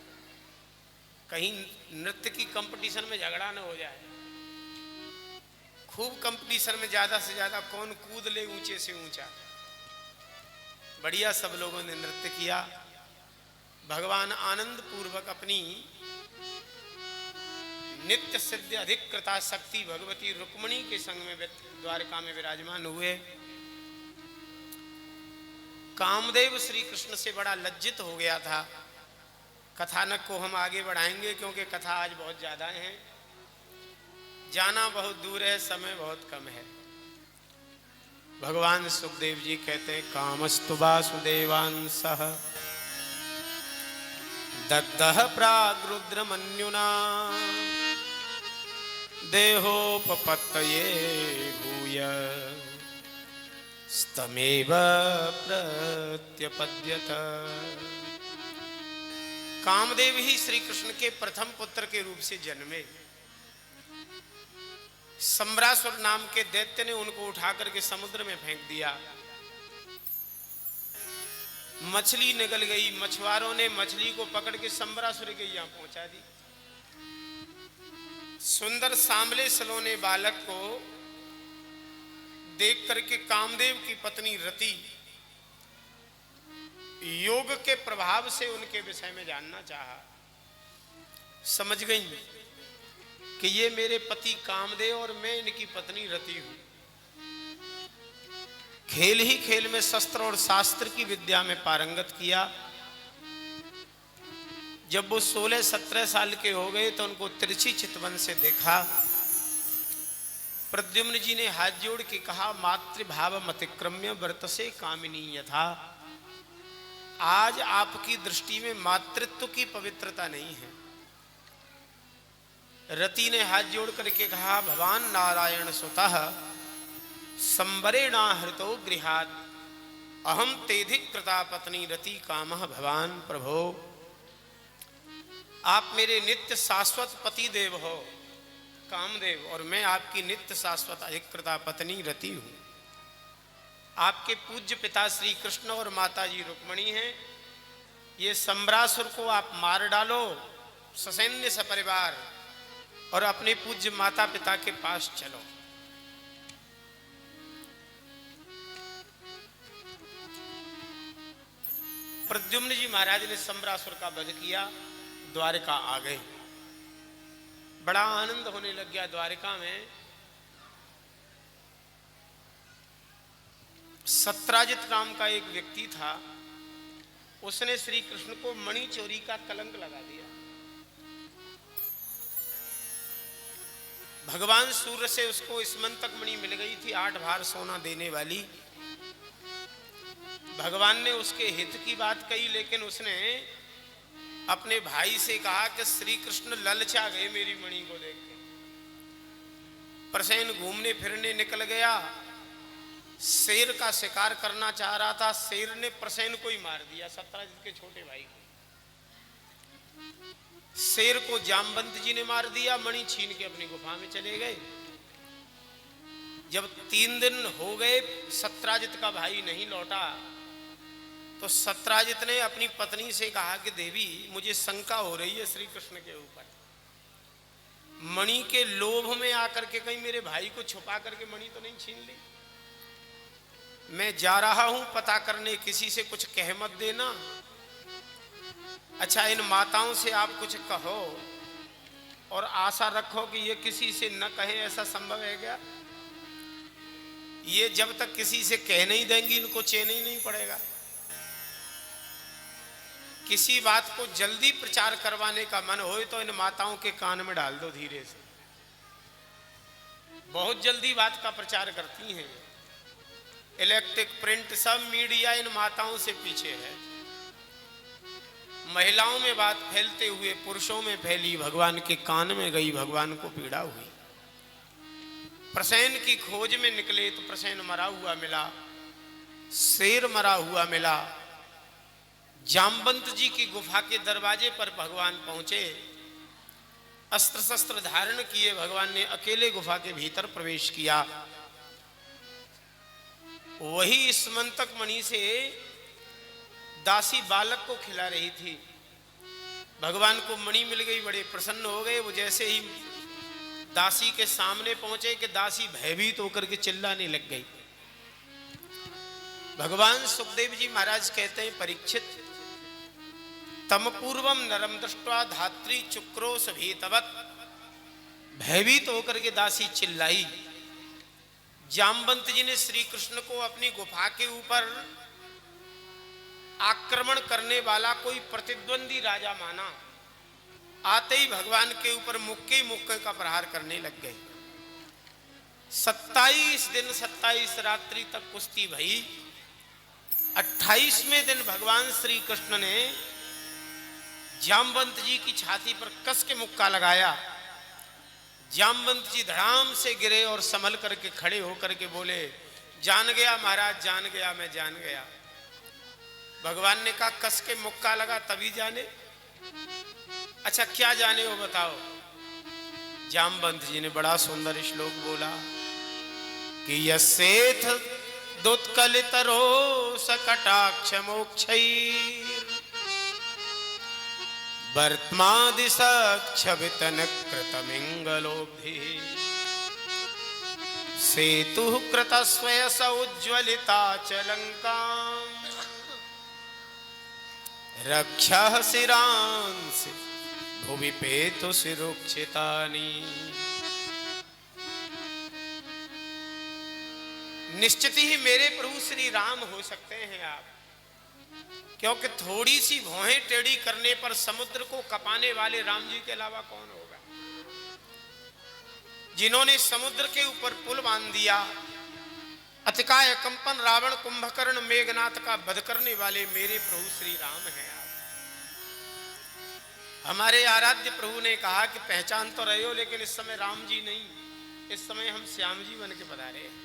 [SPEAKER 4] कहीं नृत्य की कंपटीशन में झगड़ा न हो जाए। खूब कंपटीशन में ज्यादा से ज्यादा कौन कूद ले ऊंचे से ऊंचा। बढ़िया सब लोगों ने नृत्य किया। भगवान आनंद पूर्वक अपनी नित्य सिद्ध अधिकृता शक्ति भगवती रुक्मिणी के संग में द्वारका में विराजमान हुए। कामदेव श्री कृष्ण से बड़ा लज्जित हो गया था। कथानक को हम आगे बढ़ाएंगे क्योंकि कथा आज बहुत ज्यादा है, जाना बहुत दूर है, समय बहुत कम है। भगवान सुखदेव जी कहते हैं कामस्तु वासुदेवांसः दग्धः प्राग्रुद्रमन्युना देहोपपत्तये भूय स्तमेव प्रत्यपद्यत। कामदेव ही श्री कृष्ण के प्रथम पुत्र के रूप से जन्मे। सम्रासुर नाम के दैत्य ने उनको उठा करके समुद्र में फेंक दिया। मछली निकल गई, मछुआरों ने मछली को पकड़ के सम्रासुर के यहां पहुंचा दी। सुंदर सांवले सलोने बालक को देख करके कामदेव की पत्नी रति योग के प्रभाव से उनके विषय में जानना चाहा। समझ गई कि ये मेरे पति कामदेव और मैं इनकी पत्नी रति हूं। खेल ही खेल में शस्त्र और शास्त्र की विद्या में पारंगत किया। जब वो 16-17 साल के हो गए तो उनको तिरछी चितवन से देखा। प्रद्युम्न जी ने हाथ जोड़ के कहा मातृभाव मतिक्रम्य वर्तसे कामिनी यथा। आज आपकी दृष्टि में मातृत्व की पवित्रता नहीं है। रति ने हाथ जोड़ करके कहा भगवान नारायण सुतः संबरेणाहृतो गृहात् अहम तेधिक कृता पत्नी रति कामः भवान प्रभो। आप मेरे नित्य शाश्वत पति देव हो कामदेव और मैं आपकी नित्य शाश्वत अधिकृता पत्नी रति हूं। आपके पूज्य पिता श्री कृष्ण और माता जी रुक्मिणी हैं। ये सम्रासुर को आप मार डालो ससैन्य सपरिवार और अपने पूज्य माता पिता के पास चलो। प्रद्युम्न जी महाराज ने सम्रासुर का वध किया, द्वारका आ गए। बड़ा आनंद होने लग गया द्वारका में। सत्राजित नाम का एक व्यक्ति था, उसने श्री कृष्ण को मणि चोरी का कलंक लगा दिया। भगवान सूर्य से उसको स्मंतक मणि मिल गई थी 8 भार सोना देने वाली। भगवान ने उसके हित की बात कही, लेकिन उसने अपने भाई से कहा कि श्री कृष्ण ललचा गए मेरी मणि को देख के। प्रसेन घूमने फिरने निकल गया, शेर का शिकार करना चाह रहा था। शेर ने प्रसेन को ही मार दिया, सत्राजित के छोटे भाई को। शेर को जामवंत जी ने मार दिया, मणि छीन के अपनी गुफा में चले गए। जब 3 दिन हो गए सत्राजित का भाई नहीं लौटा तो सत्राजित ने अपनी पत्नी से कहा कि देवी मुझे शंका हो रही है श्री कृष्ण के ऊपर। मणि के लोभ में आकर के कहीं मेरे भाई को छुपा करके मणि तो नहीं छीन ली। मैं जा रहा हूं पता करने, किसी से कुछ कह मत देना। अच्छा इन माताओं से आप कुछ कहो और आशा रखो कि ये किसी से न कहे, ऐसा संभव है क्या? ये जब तक किसी से कह नहीं देंगी इनको चैन ही नहीं पड़ेगा। किसी बात को जल्दी प्रचार करवाने का मन हो तो इन माताओं के कान में डाल दो धीरे से। बहुत जल्दी बात का प्रचार करती हैं। इलेक्ट्रिक प्रिंट सब मीडिया इन माताओं से पीछे है। महिलाओं में बात फैलते हुए पुरुषों में फैली, भगवान के कान में गई, भगवान को पीड़ा हुई। प्रसेन की खोज में निकले तो प्रसेन मरा हुआ मिला, शेर मरा हुआ मिला। जामवंत जी की गुफा के दरवाजे पर भगवान पहुंचे, अस्त्र शस्त्र धारण किए। भगवान ने अकेले गुफा के भीतर प्रवेश किया। वही स्मंतक मणि से दासी बालक को खिला रही थी। भगवान को मणि मिल गई, बड़े प्रसन्न हो गए। वो जैसे ही दासी के सामने पहुंचे कि दासी भयभीत होकर के चिल्लाने लग गई। भगवान सुखदेव जी महाराज कहते हैं, परीक्षित, तम पूर्वम नरम दृष्ट्वा धात्री चुक्रोश भीतवत। भयभीत होकर के दासी चिल्लाई। जामवंत जी ने श्री कृष्ण को अपनी गुफा के ऊपर आक्रमण करने वाला कोई प्रतिद्वंदी राजा माना। आते ही भगवान के ऊपर मुक्के मुक्के का प्रहार करने लग गए। 27 दिन 27 रात्रि तक कुश्ती भई। 28वें दिन भगवान श्री कृष्ण ने जामवंत जी की छाती पर कस के मुक्का लगाया। जामवंत जी धड़ाम से गिरे और संभल करके खड़े होकर के बोले, जान गया महाराज, जान गया, मैं जान गया। भगवान ने कहा, कस के मुक्का लगा तभी जाने? अच्छा क्या जाने हो बताओ। जामवंत जी ने बड़ा सुंदर श्लोक बोला कि यसेथ दुत्कलितरो सकटाक्ष मोक्षैर वर्त्मादिशक्षवितन कृतमिंगलोभि सेतु कृतस्वयस उज्ज्वलिता च लंकाम् रक्षा शिरांसि भुवि पेतु शिरुक्षितानि। निश्चित ही मेरे प्रभु श्री राम हो सकते हैं आप, क्योंकि थोड़ी सी भौहें टेढ़ी करने पर समुद्र को कपाने वाले राम जी के अलावा कौन होगा। जिन्होंने समुद्र के ऊपर पुल बांध दिया, अतिकाय कंपन रावण कुंभकर्ण मेघनाथ का वध करने वाले मेरे प्रभु श्री राम हैं आप। हमारे आराध्य प्रभु ने कहा कि पहचान तो रहे हो, लेकिन इस समय राम जी नहीं, इस समय हम श्याम जी बन के पधारे हैं।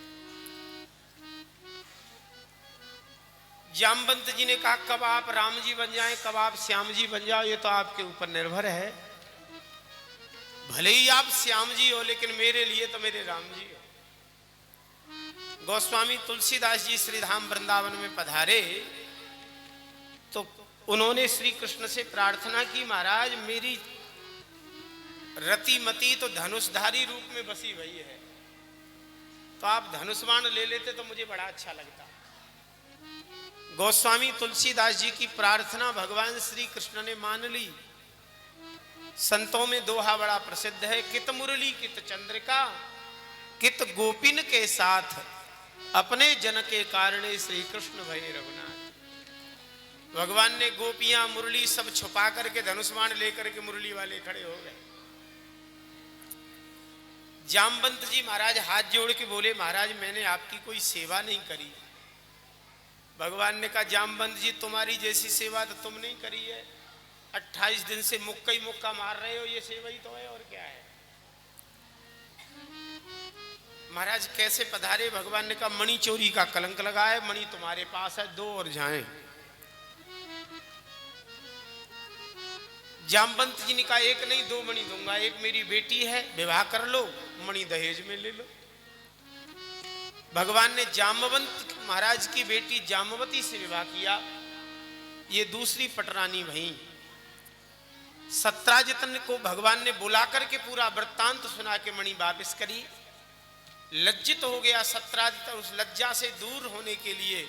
[SPEAKER 4] जामवंत जी ने कहा, कब आप राम जी बन जाएं, कब आप श्याम जी बन जाओ, ये तो आपके ऊपर निर्भर है। भले ही आप श्याम जी हो, लेकिन मेरे लिए तो मेरे राम जी हो। गोस्वामी तुलसीदास जी श्री धाम वृंदावन में पधारे तो उन्होंने श्री कृष्ण से प्रार्थना की, महाराज मेरी रतिमती तो धनुषधारी रूप में बसी हुई है, तो आप धनुष्बाण ले लेते तो मुझे बड़ा अच्छा लगता। गोस्वामी तुलसीदास जी की प्रार्थना भगवान श्री कृष्ण ने मान ली। संतों में दोहा बड़ा प्रसिद्ध है, कित मुरली कित चंद्रिका कित गोपिन के साथ अपने जन के कारणे श्री कृष्ण भये रघुनाथ। भगवान ने गोपियां मुरली सब छुपा करके धनुष्बाण लेकर के मुरली वाले खड़े हो गए। जामवंत जी महाराज हाथ जोड़ के बोले, महाराज मैंने आपकी कोई सेवा नहीं करी। भगवान ने कहा, जामवंत जी तुम्हारी जैसी सेवा तो तुम नहीं करी है, 28 दिन से मुक्का ही मुक्का मार रहे हो, ये सेवा ही तो है और क्या है। महाराज कैसे पधारे? भगवान ने कहा, मणि चोरी का कलंक लगा है, मणि तुम्हारे पास है, दो और जाएं। जामवंत जी ने कहा, एक नहीं दो मणि दूंगा, एक मेरी बेटी है, विवाह कर लो, मणि दहेज में ले लो। भगवान ने जामवंत महाराज की बेटी जामवती से विवाह किया। ये दूसरी पटरानी भई। सत्राजितन को भगवान ने बुला करके पूरा वृत्तांत सुना के मणि वापस करी। लज्जित हो गया सत्राजित, उस लज्जा से दूर होने के लिए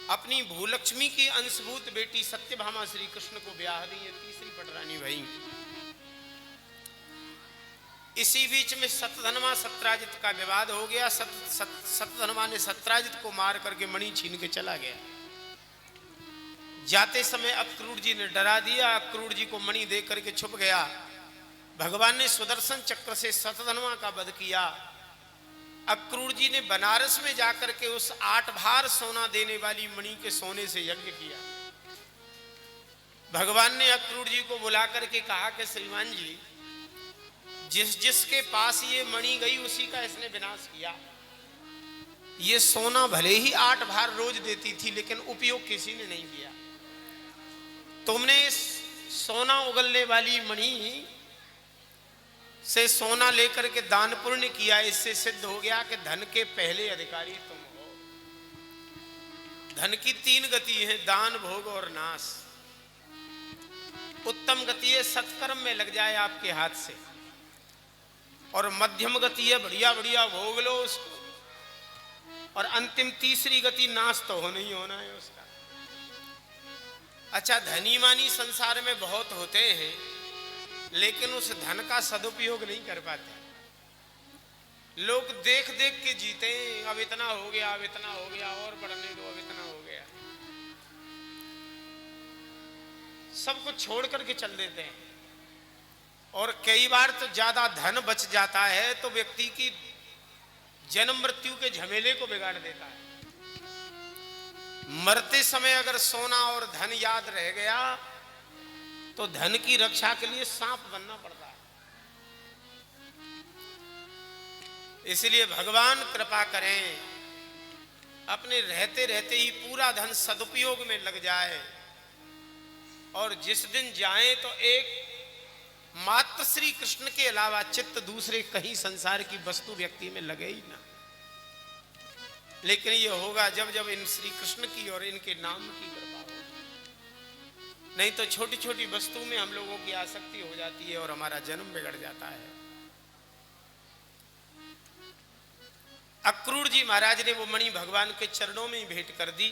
[SPEAKER 4] अपनी भूलक्ष्मी की अंशभूत बेटी सत्यभामा श्री कृष्ण को ब्याह दी। तीसरी पटरानी भई। इसी बीच में सतधनवा सत्राजित का विवाद हो गया। सतधनवा ने सत्राजित को मार करके मणि छीन के चला गया। जाते समय अक्रूर जी ने डरा दिया, अक्रूर जी को मणि दे करके छुप गया। भगवान ने सुदर्शन चक्र से सतधनवा का वध किया। अक्रूर जी ने बनारस में जाकर के उस 8 भार सोना देने वाली मणि के सोने से यज्ञ किया। भगवान ने अक्रूर जी को बुला करके कहा कि श्रीमान जी, जिसके पास ये मणि गई उसी का इसने विनाश किया। ये सोना भले ही 8 भार रोज देती थी, लेकिन उपयोग किसी ने नहीं किया। तुमने इस सोना उगलने वाली मणि से सोना लेकर के दान पुण्य किया। इससे सिद्ध हो गया कि धन के पहले अधिकारी तुम हो। धन की 3 गति है, दान, भोग और नाश। उत्तम गति है सत्कर्म में लग जाए आपके हाथ से, और मध्यम गति है बढ़िया बढ़िया भोग लो उसको, और अंतिम तीसरी गति नाश तो होना ही होना है उसका। अच्छा, धनी मानी संसार में बहुत होते हैं, लेकिन उस धन का सदुपयोग नहीं कर पाते। लोग देख देख के जीते हैं, अब इतना हो गया, अब इतना हो गया, और बढ़ने दो, अब इतना हो गया, सब कुछ छोड़ करके चल देते हैं। और कई बार तो ज्यादा धन बच जाता है तो व्यक्ति की जन्म मृत्यु के झमेले को बिगाड़ देता है। मरते समय अगर सोना और धन याद रह गया तो धन की रक्षा के लिए सांप बनना पड़ता है। इसलिए भगवान कृपा करें, अपने रहते रहते ही पूरा धन सदुपयोग में लग जाए, और जिस दिन जाए तो एक मात्र श्री कृष्ण के अलावा चित्त दूसरे कहीं संसार की वस्तु व्यक्ति में लगे ही ना। लेकिन ये होगा जब जब इन श्री कृष्ण की और इनके नाम की कृपा हो। नहीं तो छोटी छोटी वस्तु में हम लोगों की आसक्ति हो जाती है और हमारा जन्म बिगड़ जाता है। अक्रूर जी महाराज ने वो मणि भगवान के चरणों में ही भेंट कर दी।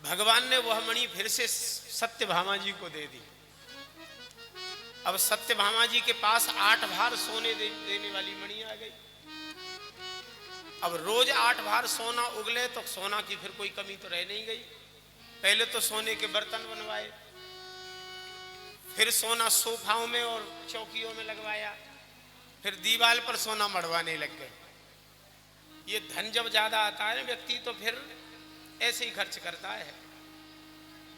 [SPEAKER 4] भगवान ने वह मणि फिर से सत्यभामा जी को दे दी। अब सत्यभामा जी के पास 8 भार सोने देने वाली मणि आ गई। अब रोज 8 भार सोना उगले तो सोना की फिर कोई कमी तो रह नहीं गई। पहले तो सोने के बर्तन बनवाए, फिर सोना सोफाओं में और चौकियों में लगवाया, फिर दीवार पर सोना मढ़वाने लग गए। ये धन जब ज्यादा आता है व्यक्ति तो फिर ऐसे ही खर्च करता है।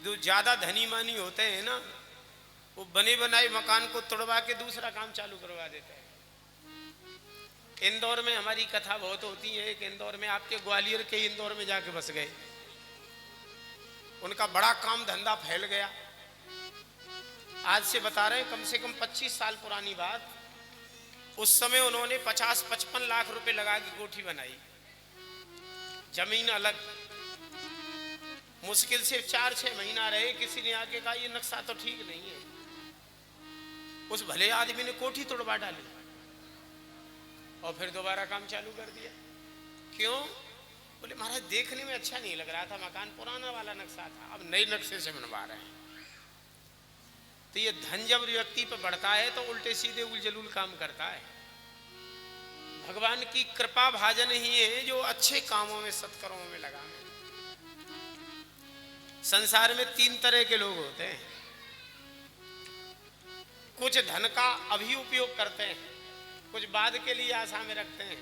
[SPEAKER 4] जो ज्यादा धनी मानी होते हैं ना, वो बने बनाए मकान को तोड़वा के दूसरा काम चालू करवा देते हैं। इंदौर में हमारी कथा बहुत होती है। एक इंदौर में, आपके ग्वालियर के इंदौर में जाके बस गए, उनका बड़ा काम धंधा फैल गया। आज से बता रहे हैं, कम से कम 25 साल पुरानी बात। उस समय उन्होंने 50-55 लाख रुपए लगा के कोठी बनाई, जमीन अलग। मुश्किल से 4-6 महीना रहे, किसी ने आके कहा ये नक्शा तो ठीक नहीं है। उस भले आदमी ने कोठी तोड़वा डाली और फिर दोबारा काम चालू कर दिया। क्यों? बोले महाराज देखने में अच्छा नहीं लग रहा था, मकान पुराना वाला नक्शा था, अब नए नक्शे से बनवा रहे हैं। तो ये धन जब व्यक्ति पर बढ़ता है तो उल्टे सीधे उलझुल काम करता है। भगवान की कृपा भाजन ही है जो अच्छे कामों में, सत्कर्मों में लगा है। संसार में 3 तरह के लोग होते हैं। कुछ धन का अभी उपयोग करते हैं, कुछ बाद के लिए आशा में रखते हैं।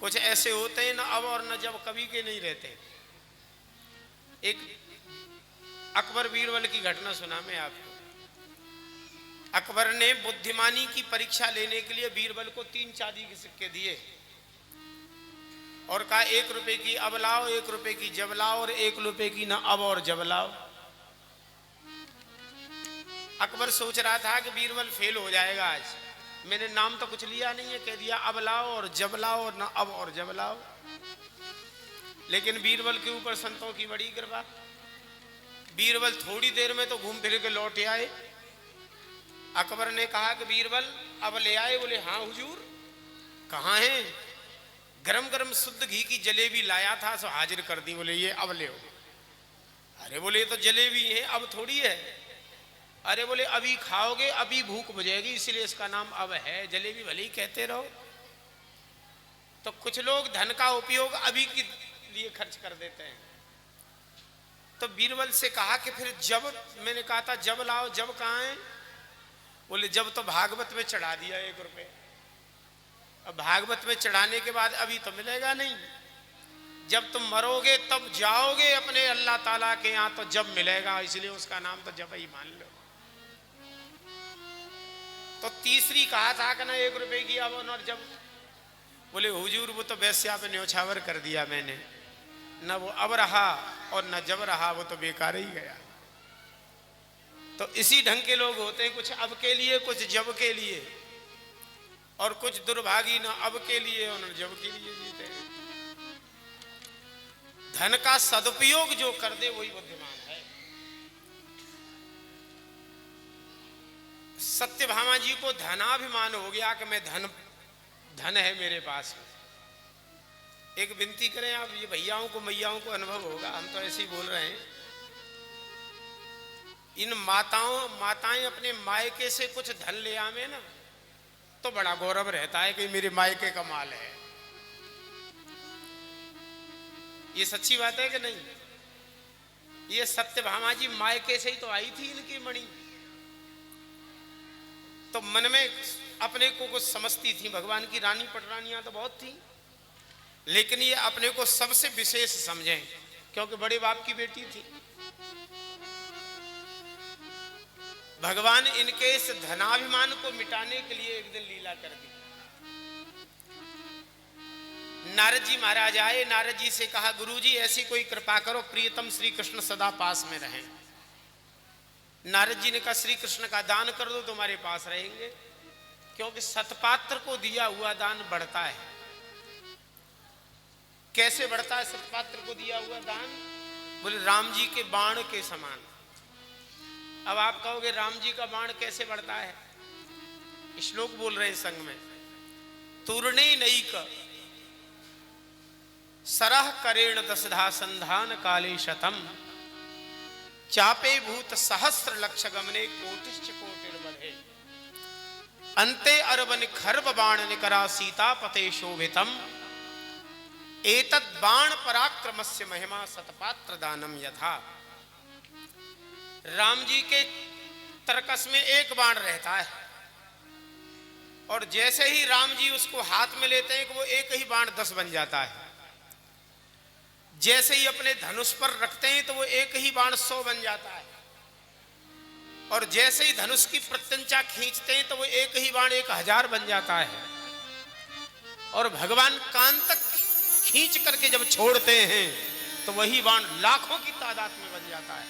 [SPEAKER 4] कुछ ऐसे होते हैं न अब और न जब, कभी के नहीं रहते। एक अकबर बीरबल की घटना सुना मैं आपको। अकबर ने बुद्धिमानी की परीक्षा लेने के लिए बीरबल को 3 चांदी के सिक्के दिए और कहा 1 रुपए की अब लाओ, 1 रुपए की जब लाओ और 1 रुपए की ना अब और जब लाओ। अकबर सोच रहा था कि बीरबल फेल हो जाएगा आज, मैंने नाम तो कुछ लिया नहीं है, कह दिया अब लाओ और जब लाओ और ना अब और जब लाओ। लेकिन बीरबल के ऊपर संतों की बड़ी कृपा। बीरबल थोड़ी देर में तो घूम फिर के लौट आए। अकबर ने कहा कि बीरबल अब ले आए? बोले हाँ हुजूर। कहाँ है? गरम गरम शुद्ध घी की जलेबी लाया था, सो हाजिर कर दी। बोले ये अब ले। अरे बोले ये तो जलेबी है, अब थोड़ी है। अरे बोले अभी खाओगे, अभी भूख बुझेगी, इसलिए इसका नाम अब है। जलेबी भले ही कहते रहो। तो कुछ लोग धन का उपयोग अभी के लिए खर्च कर देते हैं। तो बीरबल से कहा कि फिर जब, मैंने कहा था जब लाओ, जब कहाँ है? बोले जब तो भागवत में चढ़ा दिया 1 रुपए। अब भागवत में चढ़ाने के बाद अभी तो मिलेगा नहीं। जब तुम मरोगे तब जाओगे अपने अल्लाह ताला के यहाँ, तो जब मिलेगा, इसलिए उसका नाम तो जब ही मान लो। तो तीसरी कहा था कि ना 1 रुपए की अब और जब। बोले हुजूर वो तो वैश्या पे न्योछावर कर दिया मैंने, न वो अब रहा और न जब रहा, वो तो बेकार ही गया। तो इसी ढंग के लोग होते हैं, कुछ अब के लिए, कुछ जब के लिए, और कुछ दुर्भागी न अब के लिए और न जब के लिए जीते हैं। धन का सदुपयोग जो कर दे वही बुद्धिमान है। सत्यभामा जी को धनाभिमान हो गया कि मैं धन है मेरे पास में। एक विनती करें आप, ये भैयाओं को मैयाओं को अनुभव होगा, हम तो ऐसे ही बोल रहे हैं। इन माताएं अपने मायके से कुछ धन ले आवे ना तो बड़ा गौरव रहता है कि मेरे मायके का माल है। ये सच्ची बात है कि नहीं? ये सत्यभामा जी मायके से ही तो आई थी इनकी मणि, तो मन में अपने को कुछ समझती थी। भगवान की रानी पटरानियां तो बहुत थी, लेकिन ये अपने को सबसे विशेष समझें क्योंकि बड़े बाप की बेटी थी। भगवान इनके इस धनाभिमान को मिटाने के लिए एक दिन लीला कर दी। नारद जी महाराज आए, नारद जी से कहा गुरुजी ऐसी कोई कृपा करो प्रियतम श्री कृष्ण सदा पास में रहें। नारद जी ने कहा श्री कृष्ण का दान कर दो तुम्हारे पास रहेंगे, क्योंकि सतपात्र को दिया हुआ दान बढ़ता है। कैसे बढ़ता है सतपात्र को दिया हुआ दान? बोले राम जी के बाण के समान। अब आप कहोगे राम जी का बाण कैसे बढ़ता है? श्लोक बोल रहे हैं संग में, तूर्णे नैक सरह करेण दशधा संधान काले शतम चापे भूत सहस्र लक्ष गमने कोटिश्च कोटिर्बधे अंते अरबन खर्ब बाण निकरा सीता पते शोभितम एतद बाण पराक्रमस्य महिमा सतपात्र दानम यथा। राम जी के तरकस में एक बाण रहता है और जैसे ही राम जी उसको हाथ में लेते हैं कि वो एक ही बाण 10 बन जाता है। जैसे ही अपने धनुष पर रखते हैं तो वो एक ही बाण 100 बन जाता है। और जैसे ही धनुष की प्रत्यंचा खींचते हैं तो वो एक ही बाण 1000 बन जाता है। और भगवान कान तक खींच करके जब छोड़ते हैं तो वही बाण लाखों की तादाद में बन जाता है।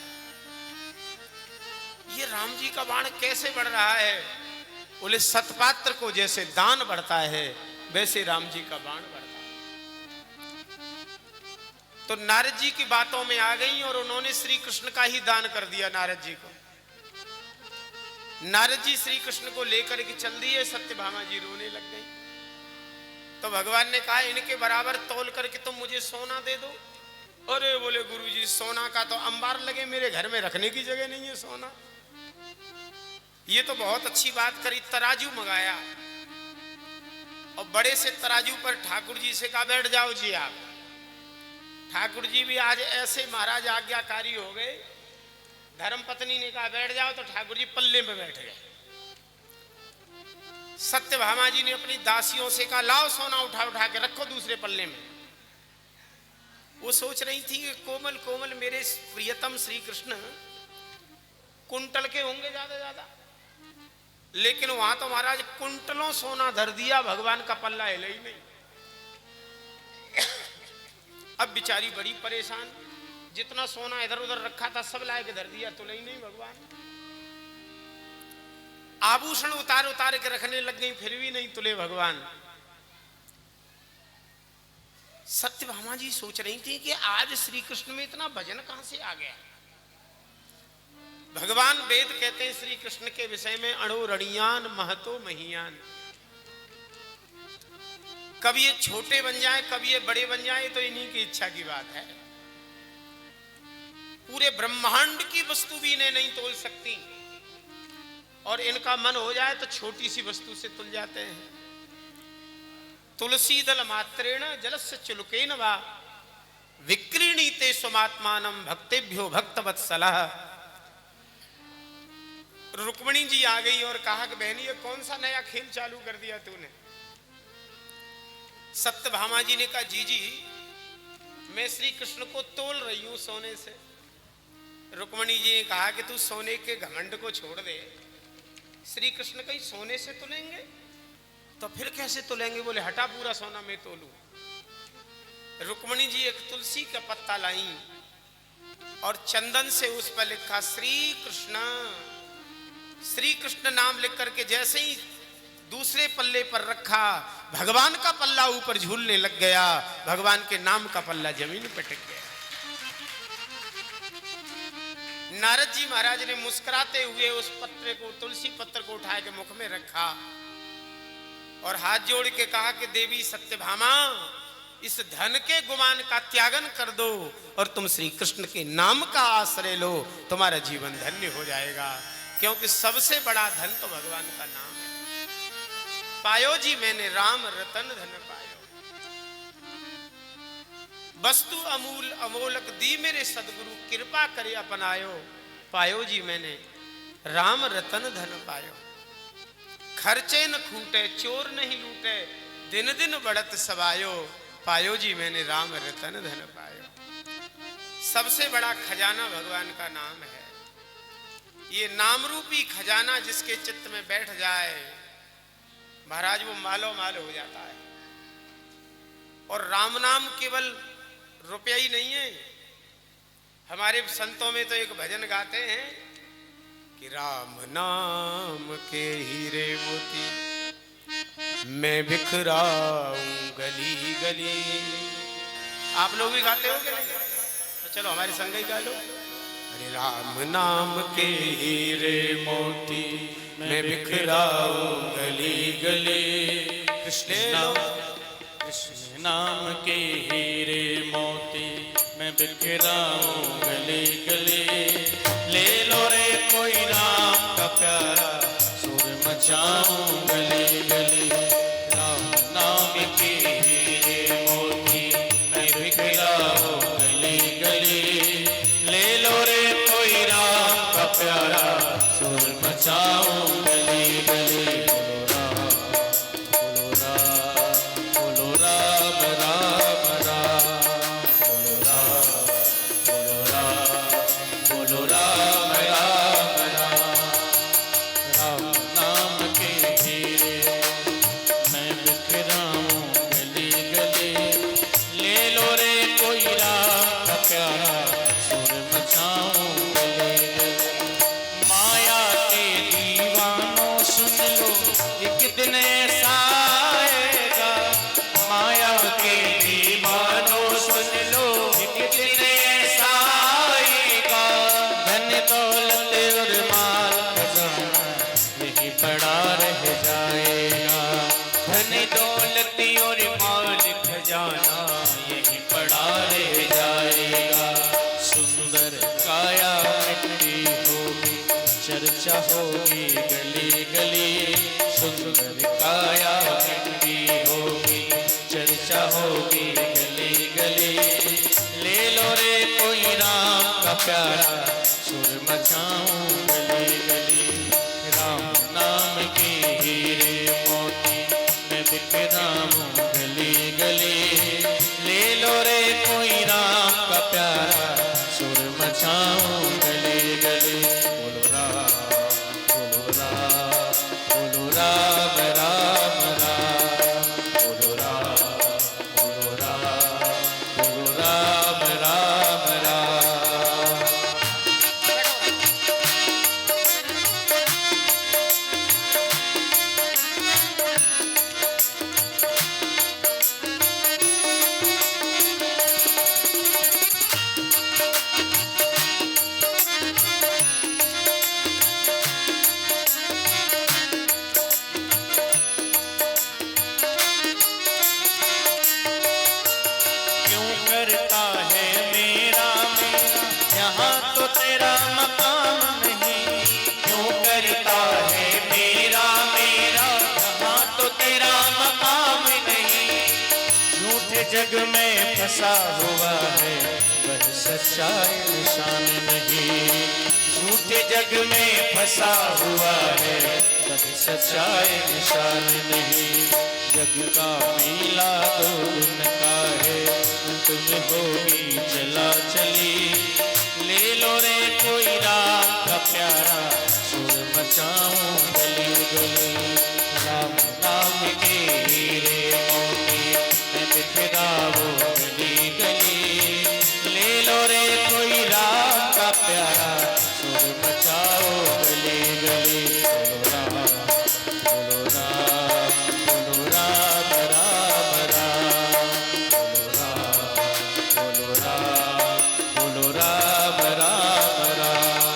[SPEAKER 4] ये राम जी का बाण कैसे बढ़ रहा है? बोले सतपात्र को जैसे दान बढ़ता है वैसे राम जी का बाण बढ़ता है। तो नारद जी की बातों में आ गई और उन्होंने श्री कृष्ण का ही दान कर दिया नारद जी को। नारद जी श्री कृष्ण को लेकर के चल दिए, सत्यभामा जी रोने लग गई। तो भगवान ने कहा इनके बराबर तौल करके तुम मुझे सोना दे दो। अरे बोले गुरुजी सोना का तो अंबार लगे, मेरे घर में रखने की जगह नहीं है सोना। ये तो बहुत अच्छी बात करी, तराजू मंगाया और बड़े से तराजू पर ठाकुर जी से कहा बैठ जाओ जी आप। ठाकुर जी भी आज ऐसे महाराज आज्ञाकारी हो गए, धर्म पत्नी ने कहा बैठ जाओ तो ठाकुर जी पल्ले में बैठ गए। सत्यभामा जी ने अपनी दासियों से कहा लाओ सोना उठा उठा के रखो दूसरे पल्ले में। वो सोच रही थी कि कोमल कोमल मेरे प्रियतम श्री कृष्ण कुंटल के होंगे ज्यादा, लेकिन वहां तो महाराज कुंटलों सोना धर दिया, भगवान का पल्ला हिले ही नहीं। अब बेचारी बड़ी परेशान, जितना सोना इधर उधर रखा था सब लाए के धर दिया, तुले ही नहीं भगवान। आभूषण उतार उतार के रखने लग गई, फिर भी नहीं तुले भगवान। सत्यभामा जी सोच रही थी कि आज श्री कृष्ण में इतना भजन कहां से आ गया। भगवान वेद कहते हैं श्री कृष्ण के विषय में अणु रणियान महतो महियान। कभी ये छोटे बन जाए कभी ये बड़े बन जाए तो इन्हीं की इच्छा की बात है। पूरे ब्रह्मांड की वस्तु भी इन्हें नहीं तोल सकती, और इनका मन हो जाए तो छोटी सी वस्तु से तुल जाते हैं। तुलसी दल मात्रेण जलस्य चुलुकेन वा विक्रीणीते स्वमात्मानं भक्तेभ्यो भक्तवत्सलः। रुक्मिणी जी आ गई और कहा कि बहनी ये कौन सा नया खेल चालू कर दिया तूने। सत्यभामा जी ने कहा जी मैं श्री कृष्ण को तोल रही हूं सोने से। रुक्मिणी जी ने कहा कि तू सोने के घमंड को छोड़ दे, श्री कृष्ण कहीं सोने से तुलेंगे? तो फिर कैसे तुलेंगे? बोले हटा पूरा सोना मैं तोलूं। रुक्मिणी जी एक तुलसी का पत्ता लाई और चंदन से उस पर लिखा श्री कृष्ण। श्री कृष्ण नाम लिख करके जैसे ही दूसरे पल्ले पर रखा, भगवान का पल्ला ऊपर झूलने लग गया, भगवान के नाम का पल्ला जमीन पर टिक गया। नारद जी महाराज ने मुस्कुराते हुए उस पत्र को, तुलसी पत्र को उठा के मुख में रखा और हाथ जोड़ के कहा कि देवी सत्यभामा, इस धन के गुमान का त्यागन कर दो और तुम श्री कृष्ण के नाम का आश्रय लो, तुम्हारा जीवन धन्य हो जाएगा। क्योंकि सबसे बड़ा धन तो भगवान का नाम है। पायो जी मैंने राम रतन धन पायो, वस्तु अमूल अमोलक दी मेरे सदगुरु, कृपा करे अपनायो। पायो जी मैंने राम रतन धन पायो, खर्चे न खूटे चोर नहीं लूटे, दिन दिन बढ़त सवायो। पायो जी मैंने राम रतन धन पायो। सबसे बड़ा खजाना भगवान का नाम है। ये नाम रूपी खजाना जिसके चित्त में बैठ जाए महाराज, वो मालो माल हो जाता है। और राम नाम केवल रुपया ही नहीं है। हमारे संतों में तो एक भजन गाते हैं कि राम नाम के हीरे मोती मैं बिखराऊं गली गली। आप लोग भी गाते हो क्या? तो चलो हमारे संग ही गा लो। अरे राम नाम के हीरे मोती मैं बिखराऊं गली गली।
[SPEAKER 5] कृष्ण नाम के हीरे मोती मैं बिखराऊं गली गली। ले लो रे कोई राम का प्यारा, सुर मचाऊं गली गली। राम नाम के हीरे मोती मैं बिखराऊं गली गली। ले लो रे कोई राम का प्यारा, सुर मचाऊं गली गली। चर्चा होगी गली गली, सुंदर काया मिट्टी होगी, चर्चा होगी गली गली। ले लो रे कोई राम का प्यारा, सुर मचाऊं गली गली। राम नाम के हीरे मोती मैं बिखराऊं गली गली। ले लो रे कोई राम का प्यारा, सुर मचाऊं गली गली। जग में फंसा हुआ है वह सच्चाई निशान नहीं। झूठे जग में फंसा हुआ है वह सच्चाई निशान नहीं। जग का मेला दो दिन का है, अंत में होगी चला चली। ले लो रे कोई राम का प्यारा, सुर मचाऊं गली गली। राम नाम के हीरे मोती मैं बिखराऊं गली गली। ले लो रे कोई राम का प्यारा, सुर मचाओ गली गली। बोलो राम बोलो राम राम राम। बोलो राम बोलो राम राम राम।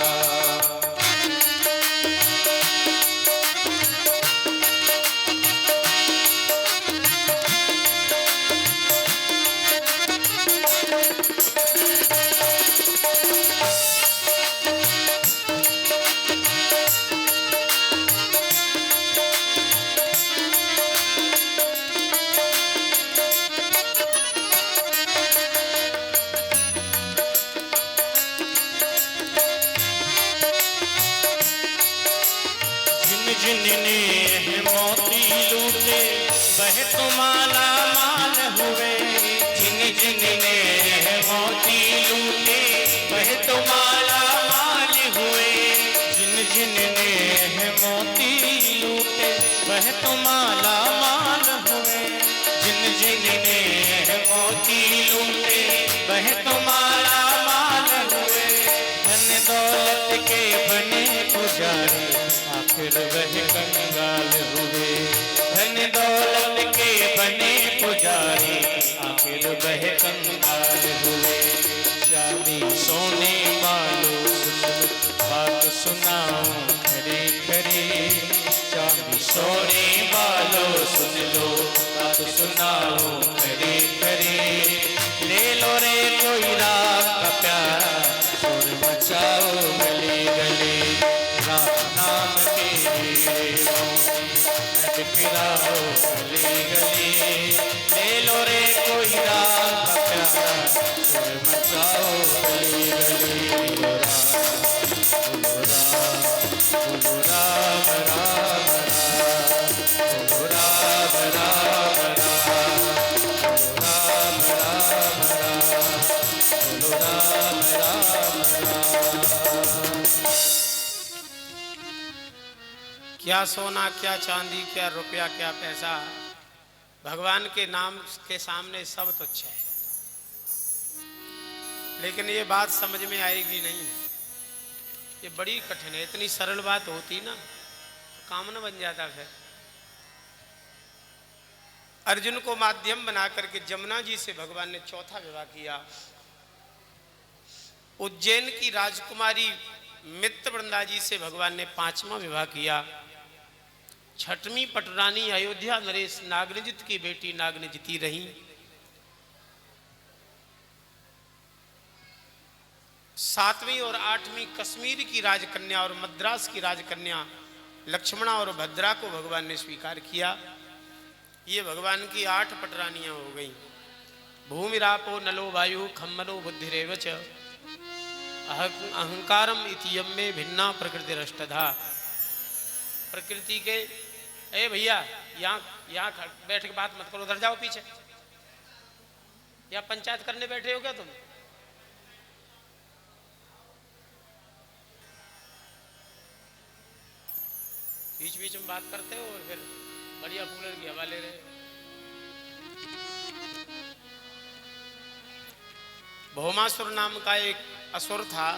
[SPEAKER 5] जिनने मोती लूटे वह तो माला माल हुए। जिनने मोती लूटे वह तो माला माल हुए। जिनने मोती लूटे वह तो माला माल हुए। जिनने मोती लूटे वह तो माला माल हुए। धन दौलत के बने पुजारी आखिर वह कंगाल हुए। धन दौलत के बने पुजारी आखिर वह कंगाल हुए। चांदी सोने वालों बात सुनाओ खरी खरी। चांदी सोने वालों सुन लो बात सुनाओ खरी खरी। ले लो रे कोई राम का प्यारा सुर मचाओ गली गली। राम नाम के बिखराओ गली गली। ले लो रे कोई राम का प्यारा सुर मचाओ गली गली। बोलो राम राम बोलो राम राम राम बोलो राम राम।
[SPEAKER 4] क्या सोना क्या चांदी क्या रुपया क्या पैसा, भगवान के नाम के सामने सब तुच्छ है। लेकिन ये बात समझ में आएगी नहीं, ये बड़ी कठिन है। इतनी सरल बात होती ना तो काम न बन जाता। फिर अर्जुन को माध्यम बना करके जमुना जी से भगवान ने चौथा विवाह किया। उज्जैन की राजकुमारी मित्रवृंदा जी से भगवान ने पांचवा विवाह किया। छठवीं पटरानी अयोध्या नरेश नागनिजित की बेटी नागनिजिती रही। सातवीं और आठवीं कश्मीर की राजकन्या और मद्रास की राजकन्या लक्ष्मणा और भद्रा को भगवान ने स्वीकार किया। ये भगवान की 8 पटरानियां हो गई। भूमिरापो नलो वायु खम्मलो बुद्धिरेव च अहंकारम इतियम में भिन्ना प्रकृति रष्टधा। प्रकृति के ए भैया यहाँ बैठ के बात मत करो, उधर जाओ पीछे। या पंचायत करने बैठे हो क्या तुम? बीच बीच में बात करते हो और फिर बढ़िया कूलर की हवा ले रहे। भौमासुर नाम का एक असुर था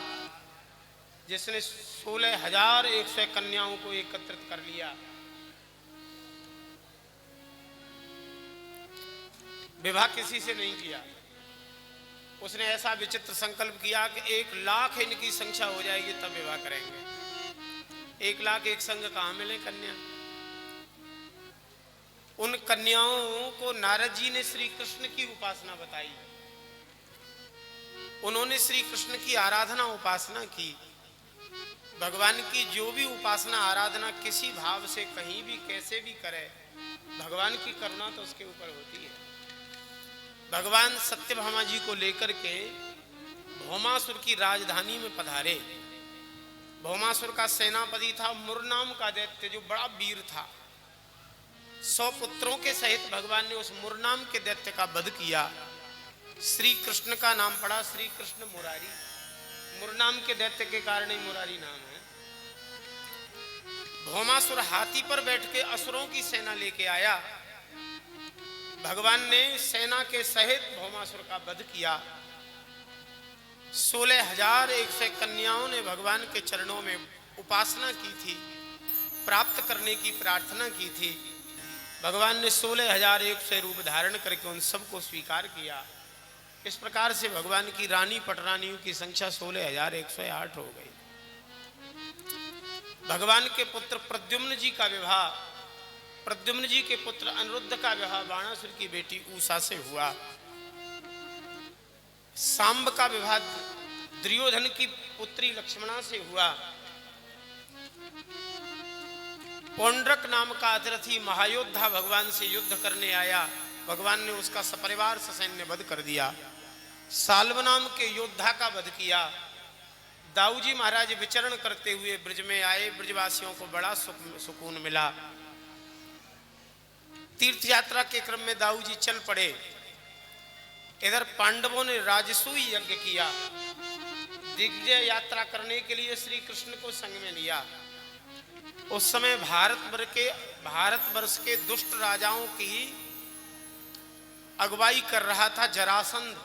[SPEAKER 4] जिसने 16,100 कन्याओं को एकत्रित कर लिया। विवाह किसी से नहीं किया। उसने ऐसा विचित्र संकल्प किया कि 1 लाख इनकी संख्या हो जाएगी तब विवाह करेंगे। 1 लाख एक संग कहाँ मिले कन्या? उन कन्याओं को नारद जी ने श्री कृष्ण की उपासना बताई। उन्होंने श्री कृष्ण की आराधना उपासना की। भगवान की जो भी उपासना आराधना किसी भाव से कहीं भी कैसे भी करे, भगवान की करुणा तो उसके ऊपर होती है। भगवान सत्यभामा जी को लेकर के भौमासुर की राजधानी में पधारे। भौमासुर का सेनापति था मुर नाम का दैत्य, जो बड़ा वीर था। 100 पुत्रों के सहित भगवान ने उस मुर नाम के दैत्य का वध किया। श्री कृष्ण का नाम पड़ा श्री कृष्ण मुरारी। मुर नाम के दैत्य के कारण ही मुरारी नाम है। भौमासुर हाथी पर बैठ के असुरों की सेना लेके आया। भगवान ने सेना के सहित भौमासुर का वध किया। 16,100 कन्याओं ने भगवान के चरणों में उपासना की थी, प्राप्त करने की प्रार्थना की थी। भगवान ने 16,100 रूप धारण करके उन सबको स्वीकार किया। इस प्रकार से भगवान की रानी पटरानियों की संख्या 16,108 हो गई। भगवान के पुत्र प्रद्युम्न जी का विवाह, प्रद्युम्न जी के पुत्र अनिरुद्ध का विवाह बाणासुर की बेटी उषा से हुआ। सांब का विवाह दुर्योधन की पुत्री लक्ष्मणा से हुआ। पौंड्रक नाम का अतिरथी महायोद्धा भगवान से युद्ध करने आया। भगवान ने उसका सपरिवार ससैन्य वध कर दिया। साल्व नाम के योद्धा का वध किया। दाऊ जी महाराज विचरण करते हुए ब्रज में आए। ब्रजवासियों को बड़ा सुकून मिला। तीर्थ यात्रा के क्रम में दाऊ जी चल पड़े। इधर पांडवों ने राजसूय यज्ञ किया। दिग्विजय यात्रा करने के लिए श्री कृष्ण को संग में लिया। उस समय भारतवर्ष के दुष्ट राजाओं की अगुवाई कर रहा था जरासंध।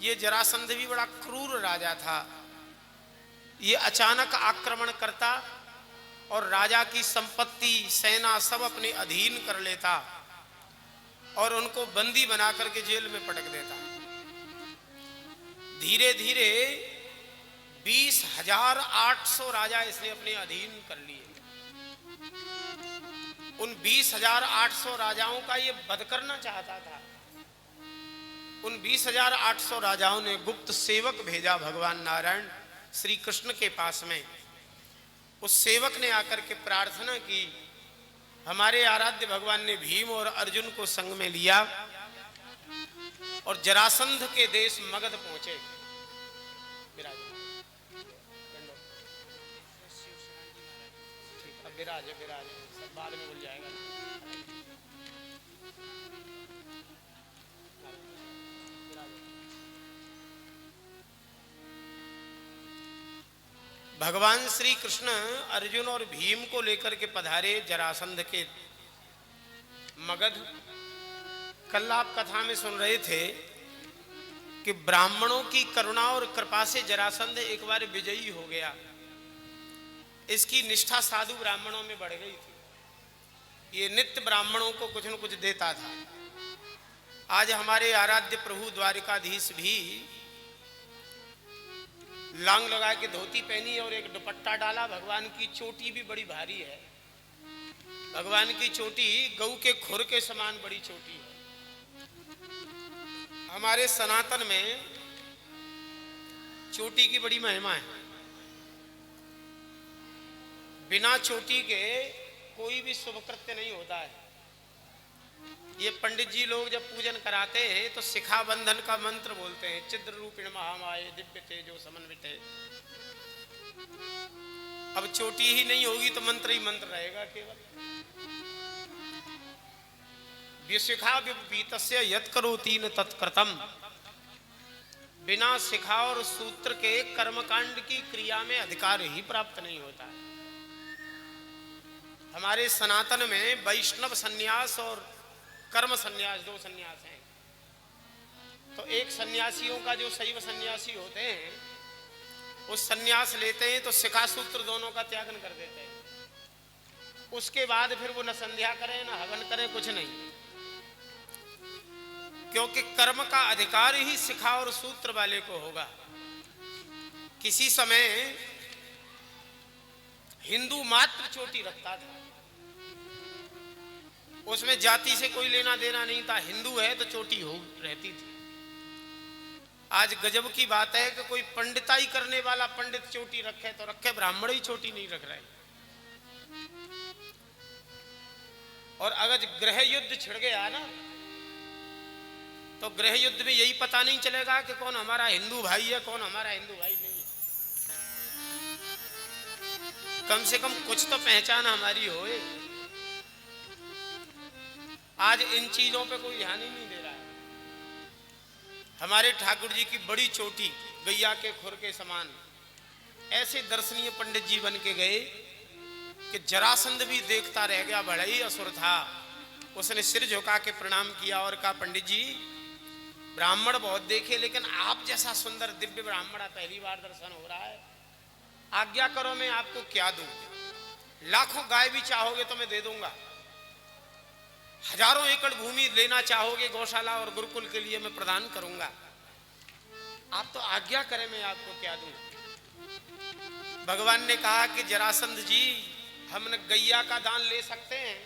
[SPEAKER 4] ये जरासंध भी बड़ा क्रूर राजा था। ये अचानक आक्रमण करता और राजा की संपत्ति, सेना सब अपने अधीन कर लेता और उनको बंदी बना करके जेल में पटक देता। धीरे धीरे 20,800 राजा इसने अपने अधीन कर लिए। उन 20,800 राजाओं का ये वध करना चाहता था। उन 20,800 राजाओं ने गुप्त सेवक भेजा भगवान नारायण श्री कृष्ण के पास में। उस सेवक ने आकर के प्रार्थना की। हमारे आराध्य भगवान ने भीम और अर्जुन को संग में लिया और जरासंध के देश मगध पहुंचे। विराज सब बाद में भूल जाएगा। भगवान श्री कृष्ण अर्जुन और भीम को लेकर के पधारे जरासंध के मगध। कल आप कथा में सुन रहे थे कि ब्राह्मणों की करुणा और कृपा से जरासंध एक बार विजयी हो गया। इसकी निष्ठा साधु ब्राह्मणों में बढ़ गई थी। ये नित्य ब्राह्मणों को कुछ न कुछ देता था। आज हमारे आराध्य प्रभु द्वारिकाधीश भी लांग लगा के धोती पहनी और एक दुपट्टा डाला। भगवान की चोटी भी बड़ी भारी है। भगवान की चोटी गऊ के खुर के समान बड़ी चोटी है। हमारे सनातन में चोटी की बड़ी महिमा है। बिना चोटी के कोई भी शुभ कृत्य नहीं होता है। ये पंडित जी लोग जब पूजन कराते हैं तो शिखा बंधन का मंत्र बोलते हैं। चिद्र रूपिण महामाये दिव्य तेजो समन्विते। अब चोटी ही नहीं होगी तो मंत्र ही मंत्र रहेगा केवल। शिखा विपीतस्य यत् करोति न तत्कृतम। बिना शिखा और सूत्र के कर्मकांड की क्रिया में अधिकार ही प्राप्त नहीं होता है। हमारे सनातन में वैष्णव सन्यास और कर्म सन्यास दो सन्यास हैं। तो एक सन्यासियों का जो शैव सन्यासी होते हैं वो सन्यास लेते हैं तो शिखा सूत्र दोनों का त्यागन कर देते हैं। उसके बाद फिर वो न संध्या करें न हवन करें, कुछ नहीं। क्योंकि कर्म का अधिकार ही शिखा और सूत्र वाले को होगा। किसी समय हिंदू मात्र चोटी रखता था। उसमें जाति से कोई लेना देना नहीं था। हिंदू है तो चोटी हो रहती थी। आज गजब की बात है कि कोई पंडिताई करने वाला पंडित चोटी रखे तो रखे, ब्राह्मण ही चोटी नहीं रख रहे। और अगर गृह युद्ध छिड़ गया ना तो गृह युद्ध में यही पता नहीं चलेगा कि कौन हमारा हिंदू भाई है, कौन हमारा हिंदू भाई नहीं है। कम से कम कुछ तो पहचान हमारी होए। आज इन चीजों पे कोई ध्यान ही नहीं दे रहा है। हमारे ठाकुर जी की बड़ी चोटी गैया के खुर के समान ऐसे दर्शनीय पंडित जी बन के गए कि जरासंध भी देखता रह गया। बड़ा ही असुर था। उसने सिर झुका के प्रणाम किया और कहा, पंडित जी ब्राह्मण बहुत देखे लेकिन आप जैसा सुंदर दिव्य ब्राह्मण पहली बार दर्शन हो रहा है। आज्ञा करो मैं आपको क्या दूं। लाखों गाय भी चाहोगे तो मैं दे दूंगा। हजारों एकड़ भूमि लेना चाहोगे गौशाला और गुरुकुल के लिए मैं प्रदान करूंगा। आप तो आज्ञा करें मैं आपको क्या दूं। भगवान ने कहा कि जरासंध जी हम न गैया का दान ले सकते हैं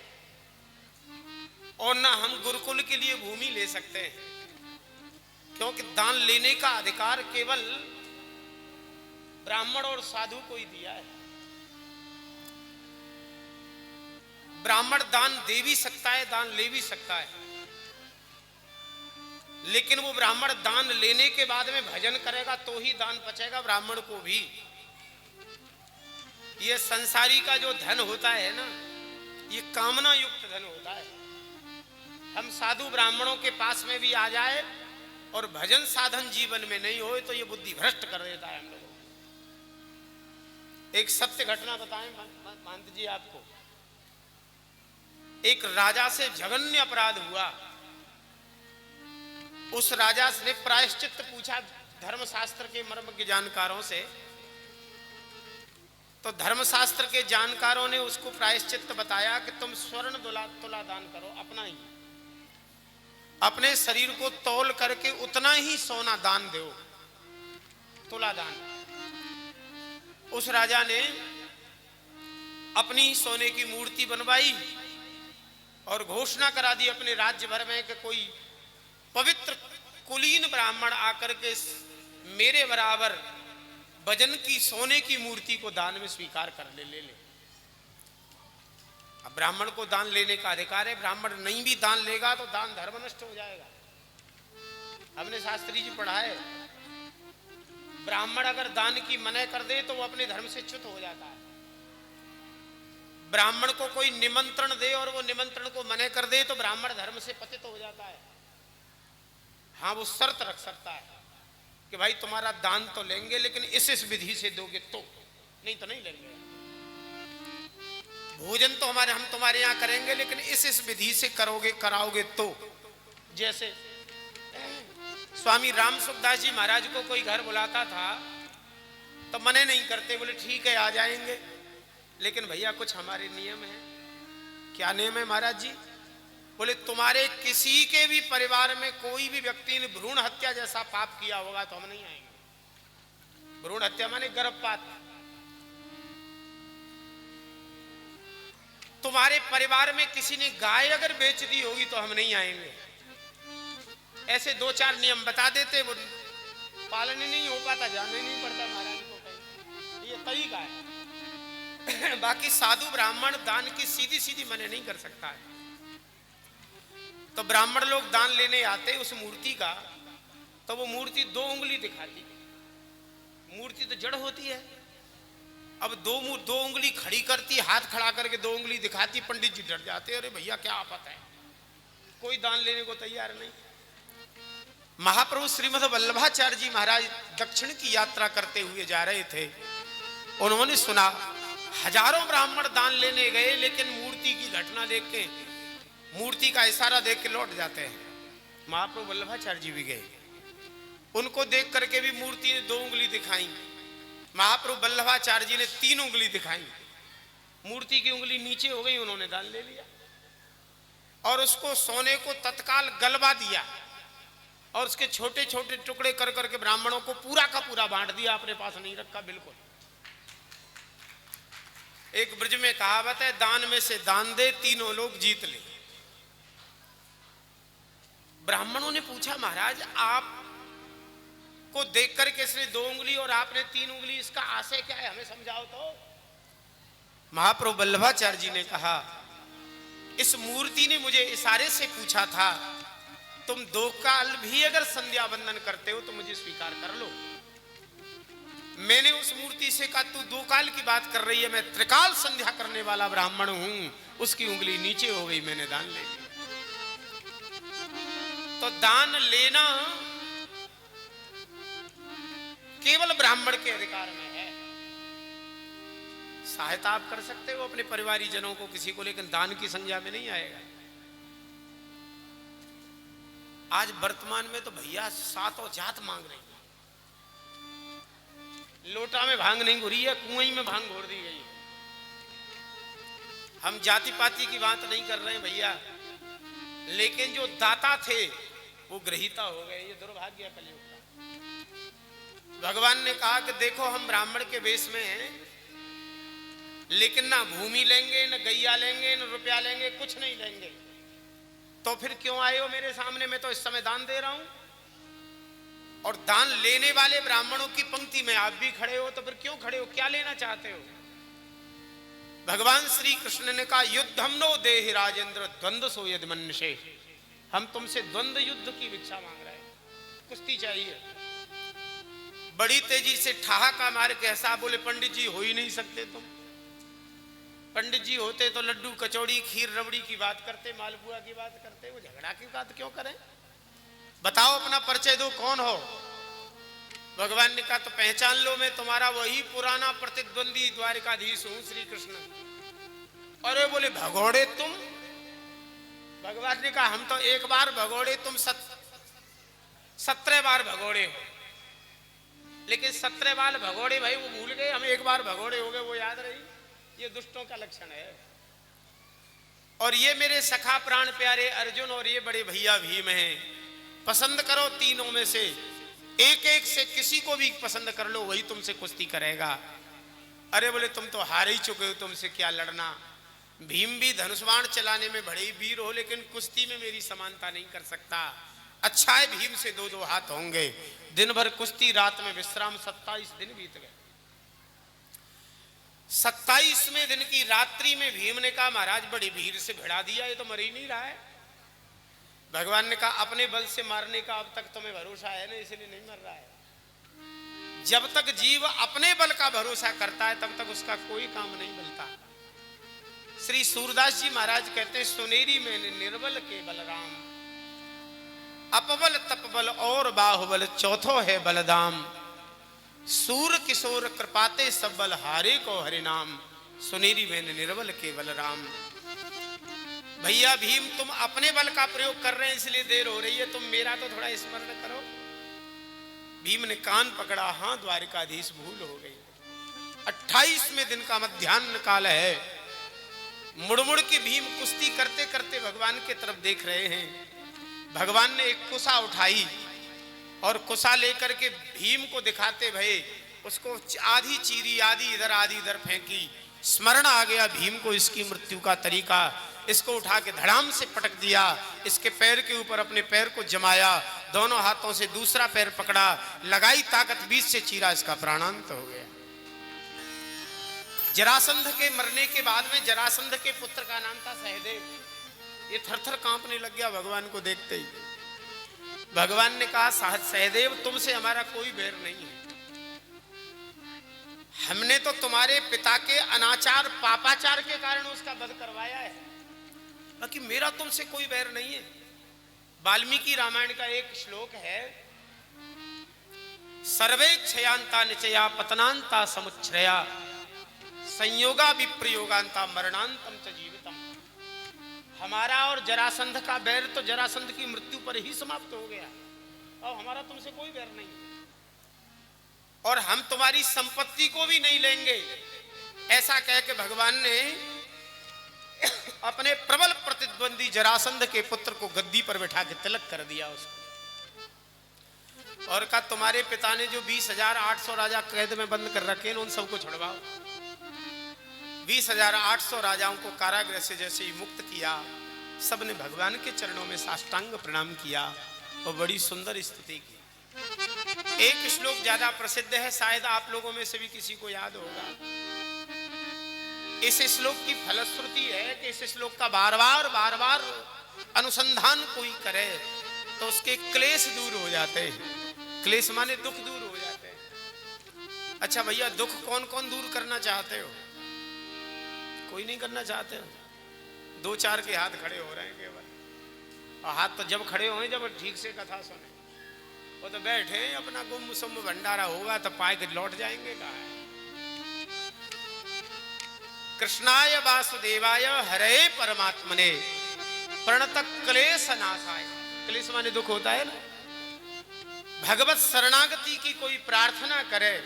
[SPEAKER 4] और न हम गुरुकुल के लिए भूमि ले सकते हैं। क्योंकि दान लेने का अधिकार केवल ब्राह्मण और साधु को ही दिया है। ब्राह्मण दान दे भी सकता है, दान ले भी सकता है, लेकिन वो ब्राह्मण दान लेने के बाद में भजन करेगा तो ही दान पचेगा ब्राह्मण को भी। ये संसारी का जो धन होता है ना, ये कामना युक्त धन होता है। हम साधु ब्राह्मणों के पास में भी आ जाए और भजन साधन जीवन में नहीं हो तो ये बुद्धि भ्रष्ट कर देता है हम लोगों को। एक सत्य घटना बताएं महंत जी आपको। एक राजा से जघन्य अपराध हुआ। उस राजा ने प्रायश्चित पूछा धर्मशास्त्र के मर्म के जानकारों से, तो धर्मशास्त्र के जानकारों ने उसको प्रायश्चित बताया कि तुम स्वर्ण तुला दान करो, अपना ही अपने शरीर को तौल करके उतना ही सोना दान दो, तुला दान। उस राजा ने अपनी सोने की मूर्ति बनवाई और घोषणा करा दी अपने राज्य भर में कि कोई पवित्र कुलीन ब्राह्मण आकर के मेरे बराबर भजन की सोने की मूर्ति को दान में स्वीकार कर ले। अब ब्राह्मण को दान लेने का अधिकार है, ब्राह्मण नहीं भी दान लेगा तो दान धर्म नष्ट हो जाएगा। हमने शास्त्री जी पढ़ा है, ब्राह्मण अगर दान की मना कर दे तो वो अपने धर्म से च्युत हो जाता है। ब्राह्मण को कोई निमंत्रण दे और वो निमंत्रण को मना कर दे तो ब्राह्मण धर्म से पतित हो जाता है। हाँ, वो शर्त रख सकता है कि भाई तुम्हारा दान तो लेंगे लेकिन इस विधि से दोगे तो, नहीं तो नहीं लेंगे। भोजन तो हम तुम्हारे यहाँ करेंगे लेकिन इस विधि से कराओगे तो। जैसे स्वामी राम सुखदास जी महाराज को कोई घर बुलाता था तो मने नहीं करते, बोले ठीक है आ जाएंगे, लेकिन भैया कुछ हमारे नियम है। क्या नियम है महाराज जी? बोले तुम्हारे किसी के भी परिवार में कोई भी व्यक्ति ने भ्रूण हत्या जैसा पाप किया होगा तो हम नहीं आएंगे। भ्रूण हत्या माने गर्भपात। तुम्हारे परिवार में किसी ने गाय अगर बेच दी होगी तो हम नहीं आएंगे। ऐसे 2-4 नियम बता देते, वो पालन ही नहीं हो पाता, जाने नहीं पड़ता महाराज को कहीं। ये तरीका है। बाकी साधु ब्राह्मण दान की सीधी सीधी मने नहीं कर सकता है। तो ब्राह्मण लोग दान लेने आते उस मूर्ति का, तो वो मूर्ति 2 उंगली दिखाती। मूर्ति तो जड़ होती है। अब 2 उंगली खड़ी करती, हाथ खड़ा करके 2 उंगली दिखाती, पंडित जी डर जाते, अरे भैया क्या आपत है, कोई दान लेने को तैयार नहीं। महाप्रभु श्रीमद वल्लभाचार्य जी महाराज दक्षिण की यात्रा करते हुए जा रहे थे। उन्होंने सुना हजारों ब्राह्मण दान लेने गए, लेकिन मूर्ति की घटना देख के, मूर्ति का इशारा देख के लौट जाते हैं। महाप्रभु वल्लभाचार्य जी भी गए, उनको देख करके भी मूर्ति ने 2 उंगली दिखाई। महाप्रभु वल्लभाचार्य जी ने 3 उंगली दिखाई। मूर्ति की उंगली नीचे हो गई, उन्होंने दान ले लिया और उसको सोने को तत्काल गलवा दिया और उसके छोटे छोटे टुकड़े कर करके ब्राह्मणों को पूरा का पूरा बांट दिया, अपने पास नहीं रखा बिल्कुल। एक ब्रज में कहावत है, दान में से दान दे, तीनों लोग जीत ले। ब्राह्मणों ने पूछा महाराज आप को देख करके इसने 2 उंगली और आपने 3 उंगली, इसका आशय क्या है, हमें समझाओ तो। महाप्रभु वल्लभाचार्य जी ने कहा, इस मूर्ति ने मुझे इशारे से पूछा था, तुम 2 काल भी अगर संध्या वंदन करते हो तो मुझे स्वीकार कर लो। मैंने उस मूर्ति से कहा तू 2 काल की बात कर रही है, मैं त्रिकाल संध्या करने वाला ब्राह्मण हूं। उसकी उंगली नीचे हो गई, मैंने दान ले लिया। तो दान लेना केवल ब्राह्मण के अधिकार में है। सहायता आप कर सकते हो अपने परिवारी जनों को, किसी को, लेकिन दान की संज्ञा में नहीं आएगा। आज वर्तमान में तो भैया 7 जात मांग रही है। लोटा में भांग नहीं घुरी है, कुएं में भांग घोर दी गई। हम जाति पाति की बात नहीं कर रहे हैं भैया, लेकिन जो दाता थे वो ग्रहीता हो गए। ये दुर्भाग्य है कलयुग का। भगवान ने कहा कि देखो हम ब्राह्मण के वेश में हैं, लेकिन ना भूमि लेंगे, न गैया लेंगे, न रुपया लेंगे, कुछ नहीं लेंगे। तो फिर क्यों आए हो मेरे सामने? मैं तो इस समय दान दे रहा हूं। और दान लेने वाले ब्राह्मणों की पंक्ति में आप भी खड़े हो, तो फिर क्यों खड़े हो? क्या लेना चाहते हो? भगवान श्री कृष्ण ने कहा युद्धम नो देहि राजेंद्र द्वंद्व सो यदि मनुष्य। हम तुमसे द्वंद्व युद्ध की भिक्षा मांग रहे हैं। कुश्ती चाहिए। बड़ी तेजी से ठहाका मार के हंसा, बोले पंडित जी हो ही नहीं सकते तुम। पंडित जी होते तो लड्डू कचौड़ी खीर रबड़ी की बात करते, मालपुआ की बात करते, वो झगड़ा की बात क्यों करें? बताओ अपना परिचय दो, कौन हो? भगवान ने कहा तो पहचान लो, मैं तुम्हारा वही पुराना प्रतिद्वंदी द्वारिकाधीश हूं, श्री कृष्ण। अरे बोले भगोड़े तुम? भगवान ने कहा हम तो एक बार भगोड़े, तुम 17 बार भगोड़े हो। लेकिन 17 बार भगोड़े भाई वो भूल गए, हम एक बार भगोड़े हो गए वो याद रही। ये दुष्टों का लक्षण है। और ये मेरे सखा प्राण प्यारे अर्जुन और ये बड़े भैया भीम हैं। पसंद करो तीनों में से एक एक से किसी को भी पसंद कर लो, वही तुमसे कुश्ती करेगा। अरे बोले तुम तो हार ही चुके हो, तुमसे क्या लड़ना। भीम भी धनुष्बाण चलाने में बड़े ही वीर हो, लेकिन कुश्ती में मेरी समानता नहीं कर सकता। अच्छा है भीम से 2-2 हाथ होंगे। दिन भर कुश्ती, रात में विश्राम। 27 दिन बीत गए। 27वें दिन की रात्रि में भीम ने कहा महाराज बड़ी भीड़ से भिड़ा दिया, ये तो मर ही नहीं रहा है। भगवान ने कहा अपने बल से मारने का अब तक तुम्हें भरोसा है ना, इसलिए नहीं मर रहा है। जब तक जीव अपने बल का भरोसा करता है तब तक उसका कोई काम नहीं मिलता। श्री सूरदास जी महाराज कहते हैं सुनेरी में निर्बल के बलराम, अपबल तपबल और बाहुबल, चौथो है बलदाम। सूर किशोर कृपाते सब बल, हारे को हरि नाम। सुनेरी में निर्बल के बलराम। भैया भीम तुम अपने बल का प्रयोग कर रहे हैं इसलिए देर हो रही है, तुम मेरा तो थोड़ा स्मरण करो। भीम ने कान पकड़ा, हाँ द्वारिकाधीश भूल हो गई। 28वें दिन का मध्याह्न काल है। मुड़मुड़ के भीम कुश्ती करते करते भगवान की तरफ देख रहे हैं। भगवान ने एक कुशा उठाई और कुशा लेकर के भीम को दिखाते भये उसको आधी चीरी, आधी इधर फेंकी। स्मरण आ गया भीम को इसकी मृत्यु का तरीका। इसको उठा के धड़ाम से पटक दिया, इसके पैर के ऊपर अपने पैर को जमाया, दोनों हाथों से दूसरा पैर पकड़ा, लगाई ताकत, बीच से चीरा, इसका प्राणांत हो गया। जरासंध के मरने के बाद में जरासंध के पुत्र का नाम था सहदेव। ये थरथर कांपने लग गया भगवान को देखते ही। भगवान ने कहा सहदेव तुमसे हमारा कोई बैर नहीं है, हमने तो तुम्हारे पिता के अनाचार पापाचार के कारण उसका वध करवाया है, बाकी मेरा तुमसे कोई बैर नहीं है। वाल्मीकि रामायण का एक श्लोक है, सर्वे क्षयांता निचया पतनांता समुच्छ्रया संयोगा विप्रयोगांता मरणांतम च जीवितम। हमारा और जरासंध का बैर तो जरासंध की मृत्यु पर ही समाप्त हो गया, और हमारा तुमसे कोई बैर नहीं, और हम तुम्हारी संपत्ति को भी नहीं लेंगे। ऐसा कह के भगवान ने अपने प्रबल प्रतिद्वंदी जरासंध के पुत्र को गद्दी पर बैठा के तिलक कर दिया उसको, और कहा तुम्हारे पिता ने जो 20,800 राजा कैद में बंद कर रखे हैं उन सबको छुड़वाओ। 20,800 राजाओं को कारागृह से जैसे ही मुक्त किया, सबने भगवान के चरणों में साष्टांग प्रणाम किया और बड़ी सुंदर स्तुति की। एक श्लोक ज्यादा प्रसिद्ध है, शायद आप लोगों में से भी किसी को याद होगा। इस श्लोक की फलश्रुति है कि इस श्लोक का बार बार अनुसंधान कोई करे तो उसके क्लेश दूर हो जाते हैं। क्लेश माने दुख दूर हो जाते हैं। अच्छा भैया, दुख कौन कौन दूर करना चाहते हो? कोई नहीं करना चाहते हो? 2-4 के हाथ खड़े हो रहे हैं केवल, और हाथ तो जब खड़े हों जब ठीक से कथा सुने। वो तो बैठे अपना गुम सुम भंडारा होगा तो पाए के लौट जाएंगे। कहा है कृष्णाय वासुदेवाय हरे परमात्मने प्रणत क्लेश नाशाय। क्लेश माने दुख होता है ना। भगवत शरणागति की कोई प्रार्थना करे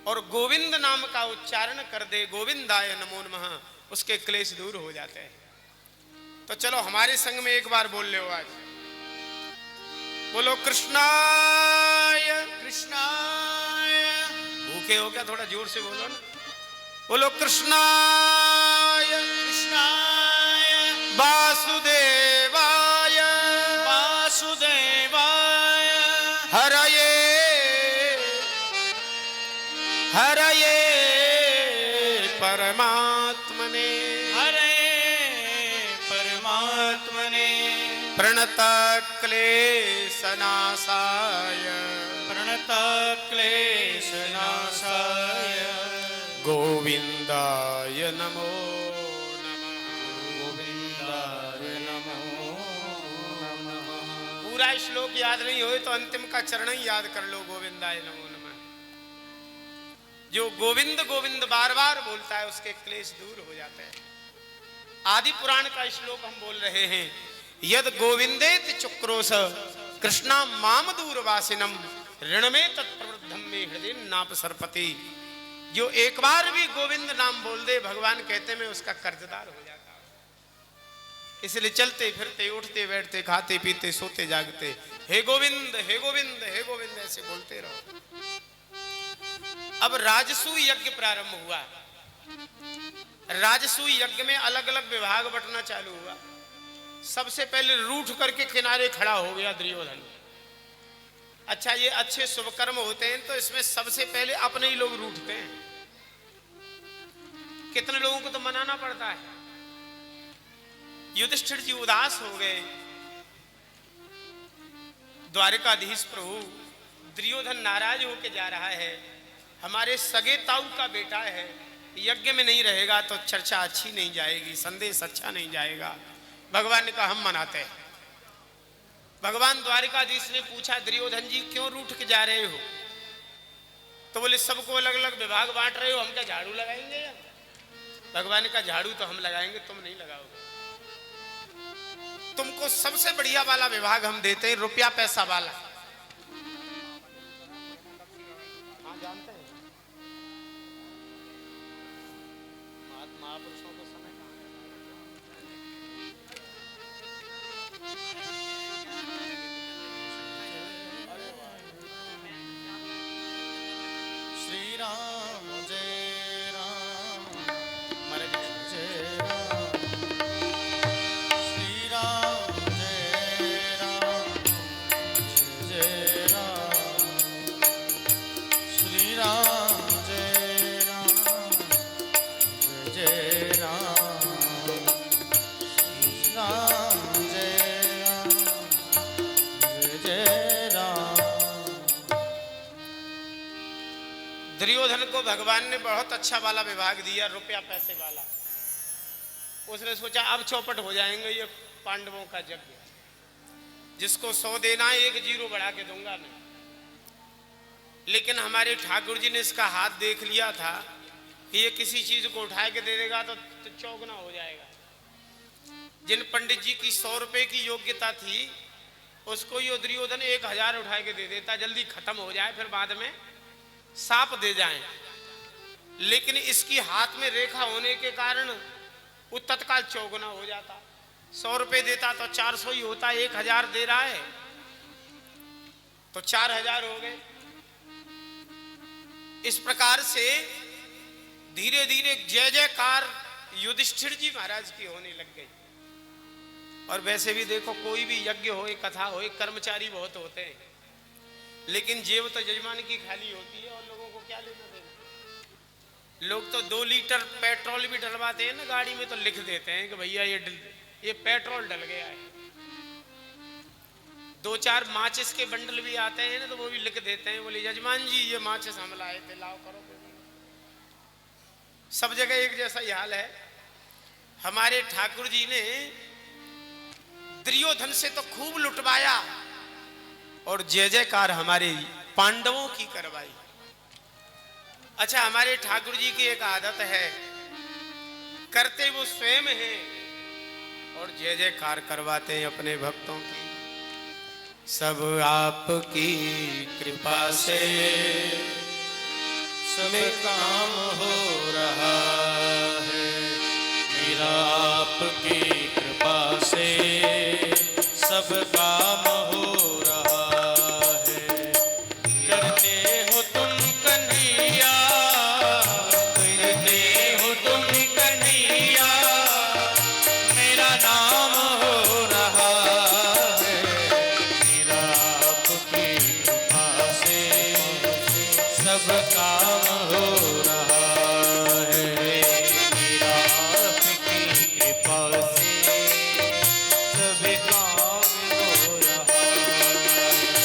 [SPEAKER 4] और गोविंद नाम का उच्चारण कर दे, गोविंदाय नमो नमः, उसके क्लेश दूर हो जाते हैं। तो चलो हमारे संग में एक बार बोल ले आज, बोलो कृष्णाय कृष्णाय। भूखे हो क्या? थोड़ा जोर से बोलो ना। बोलो कृष्णाय कृष्णाय वासुदेवाय वासुदेवाय हरये हरये परमात्मने हरये परमात्मने प्रणत क्लेश नाशाय
[SPEAKER 5] प्रणतक्लेशनाशाय
[SPEAKER 4] गोविंदाय नमो नमः।
[SPEAKER 5] गोविंदाय नमो नमः।
[SPEAKER 4] पूरा श्लोक याद नहीं हो तो अंतिम का चरण ही याद कर लो, गोविंदाय नमो नमः। जो गोविंद गोविंद बार बार बोलता है उसके क्लेश दूर हो जाते हैं। आदि पुराण का श्लोक हम बोल रहे हैं, यद गोविंदेत चुक्रोश कृष्णा माम दूरवासिनम ऋण में तत्प्रवृद्धम में हृदय नाप सरपति। जो एक बार भी गोविंद नाम बोल दे भगवान कहते मैं उसका कर्जदार हो जाता हूं। इसलिए चलते फिरते उठते बैठते खाते पीते सोते जागते हे गोविंद हे गोविंद हे गोविंद ऐसे बोलते रहो। अब राजसूय यज्ञ प्रारंभ हुआ। राजसूय यज्ञ में अलग अलग विभाग बंटना चालू हुआ। सबसे पहले रूठ करके किनारे खड़ा हो गया दुर्योधन। अच्छा, ये अच्छे शुभ कर्म होते हैं तो इसमें सबसे पहले अपने ही लोग रूठते हैं। कितने लोगों को तो मनाना पड़ता है। युधिष्ठिर जी उदास हो गए। द्वारिकाधीश प्रभु दुर्योधन नाराज होके जा रहा है, हमारे सगे ताऊ का बेटा है, यज्ञ में नहीं रहेगा तो चर्चा अच्छी नहीं जाएगी, संदेश अच्छा नहीं जाएगा। भगवान ने कहा हम मनाते हैं। भगवान द्वारिकाधीश ने पूछा दुर्योधन जी क्यों रूठ के जा रहे हो? तो बोले सबको अलग अलग विभाग बांट रहे हो, हम क्या झाड़ू लगाएंगे? भगवान का झाड़ू तो हम लगाएंगे, तुम नहीं लगाओगे। तुमको सबसे बढ़िया वाला विभाग हम देते हैं, रुपया पैसा वाला। हाँ जानते हैं, महापुरुषों को समय
[SPEAKER 5] श्री राम जय राम
[SPEAKER 4] हमारे
[SPEAKER 5] जय राम। श्री राम जय राम जय राम। श्री राम जय राम जय राम। श्री राम जय राम जय राम।
[SPEAKER 4] दुर्योधन को भगवान ने बहुत अच्छा वाला विभाग दिया, रुपया पैसे वाला। उसने सोचा अब चौपट हो जाएंगे ये पांडवों का यज्ञ। जिसको 100 देना है 1 जीरो बढ़ा के दूंगा मैं। लेकिन हमारे ठाकुर जी ने इसका हाथ देख लिया था कि ये किसी चीज को उठा के दे देगा तो चौगुना हो जाएगा। जिन पंडित जी की 100 रुपए की योग्यता थी उसको ये दुर्योधन 1000 उठा के दे देता, जल्दी खत्म हो जाए, फिर बाद में साप दे जाएं। लेकिन इसकी हाथ में रेखा होने के कारण वो तत्काल चौगुना हो जाता। 100 रुपए देता तो 400 ही होता, 1000 दे रहा है तो 4000 हो गए। इस प्रकार से धीरे धीरे जय जयकार युधिष्ठिर जी महाराज की होने लग गई। और वैसे भी देखो कोई भी यज्ञ हो, कथा हो, कर्मचारी बहुत होते हैं, लेकिन जेब तो यजमान की खाली होती है और लोगों को क्या लेना देना। लोग तो 2 लीटर पेट्रोल भी डलवाते हैं ना गाड़ी में तो लिख देते हैं कि भैया ये पेट्रोल डल गया है। 2-4 माचिस के बंडल भी आते हैं ना तो वो भी लिख देते हैं, बोले यजमान जी ये माचिस हम लाए थे, लाओ करो। सब जगह एक जैसा ही हाल है। हमारे ठाकुर जी ने दुर्योधन से तो खूब लुटवाया और जय जयकार हमारे पांडवों की करवाई। अच्छा, हमारे ठाकुर जी की एक आदत है, करते वो स्वयं हैं और जय जयकार करवाते हैं अपने भक्तों की। सब आपकी कृपा से
[SPEAKER 5] सब काम हो रहा है, मेरा आपकी कृपा से सब काम हो रहा है। करते हो तुम कन्हैया, करते हो तुम कन्हैया, मेरा नाम हो रहा है, मेरा आपकी कृपा से सब काम हो रहा है, मेरा आपकी कृपा से सब काम हो रहा है।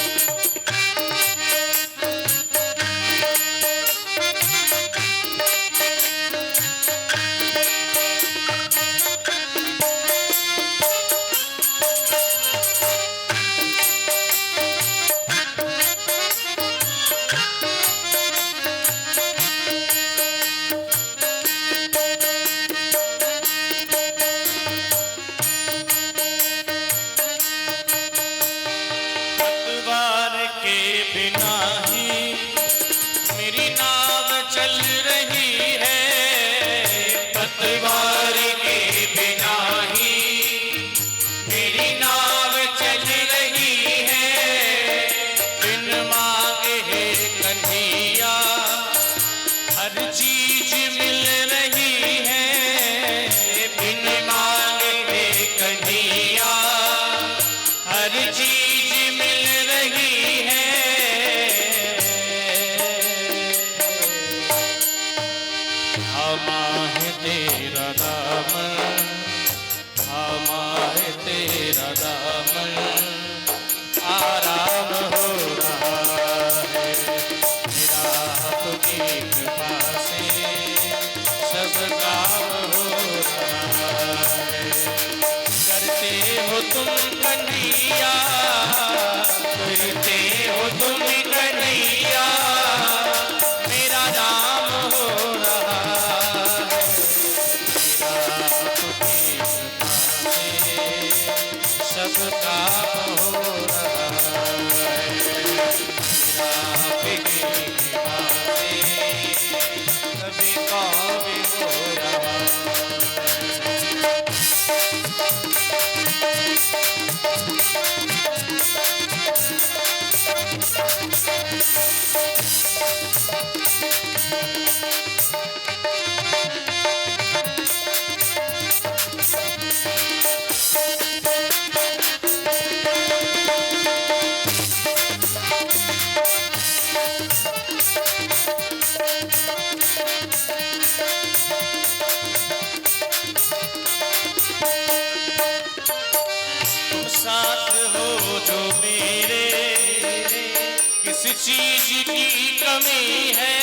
[SPEAKER 5] चीज की कमी है,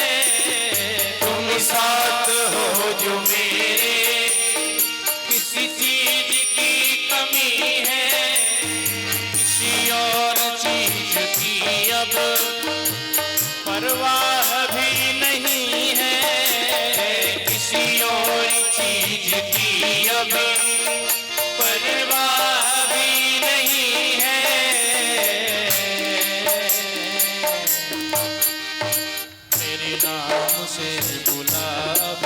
[SPEAKER 5] तुम साथ हो जो मेरे, किसी चीज की कमी है, किसी और चीज की अब परवाह भी नहीं है, किसी और चीज की अब परवाह भी नहीं है। तेरे नाम से गुलाब,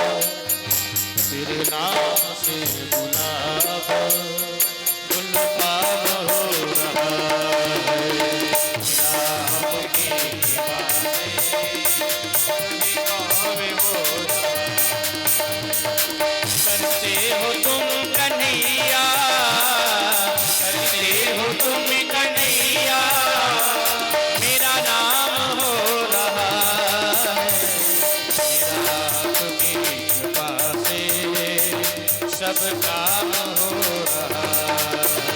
[SPEAKER 5] तेरे नाम से गुलाब गुलबाग हो रहा है। राम की कृपा से काम हो रहा है। करते हो तुम कन्हैया, करते हो तुम कन्हैया, मेरा नाम हो रहा है। मेरा आपकी कृपा से सब काम हो रहा है।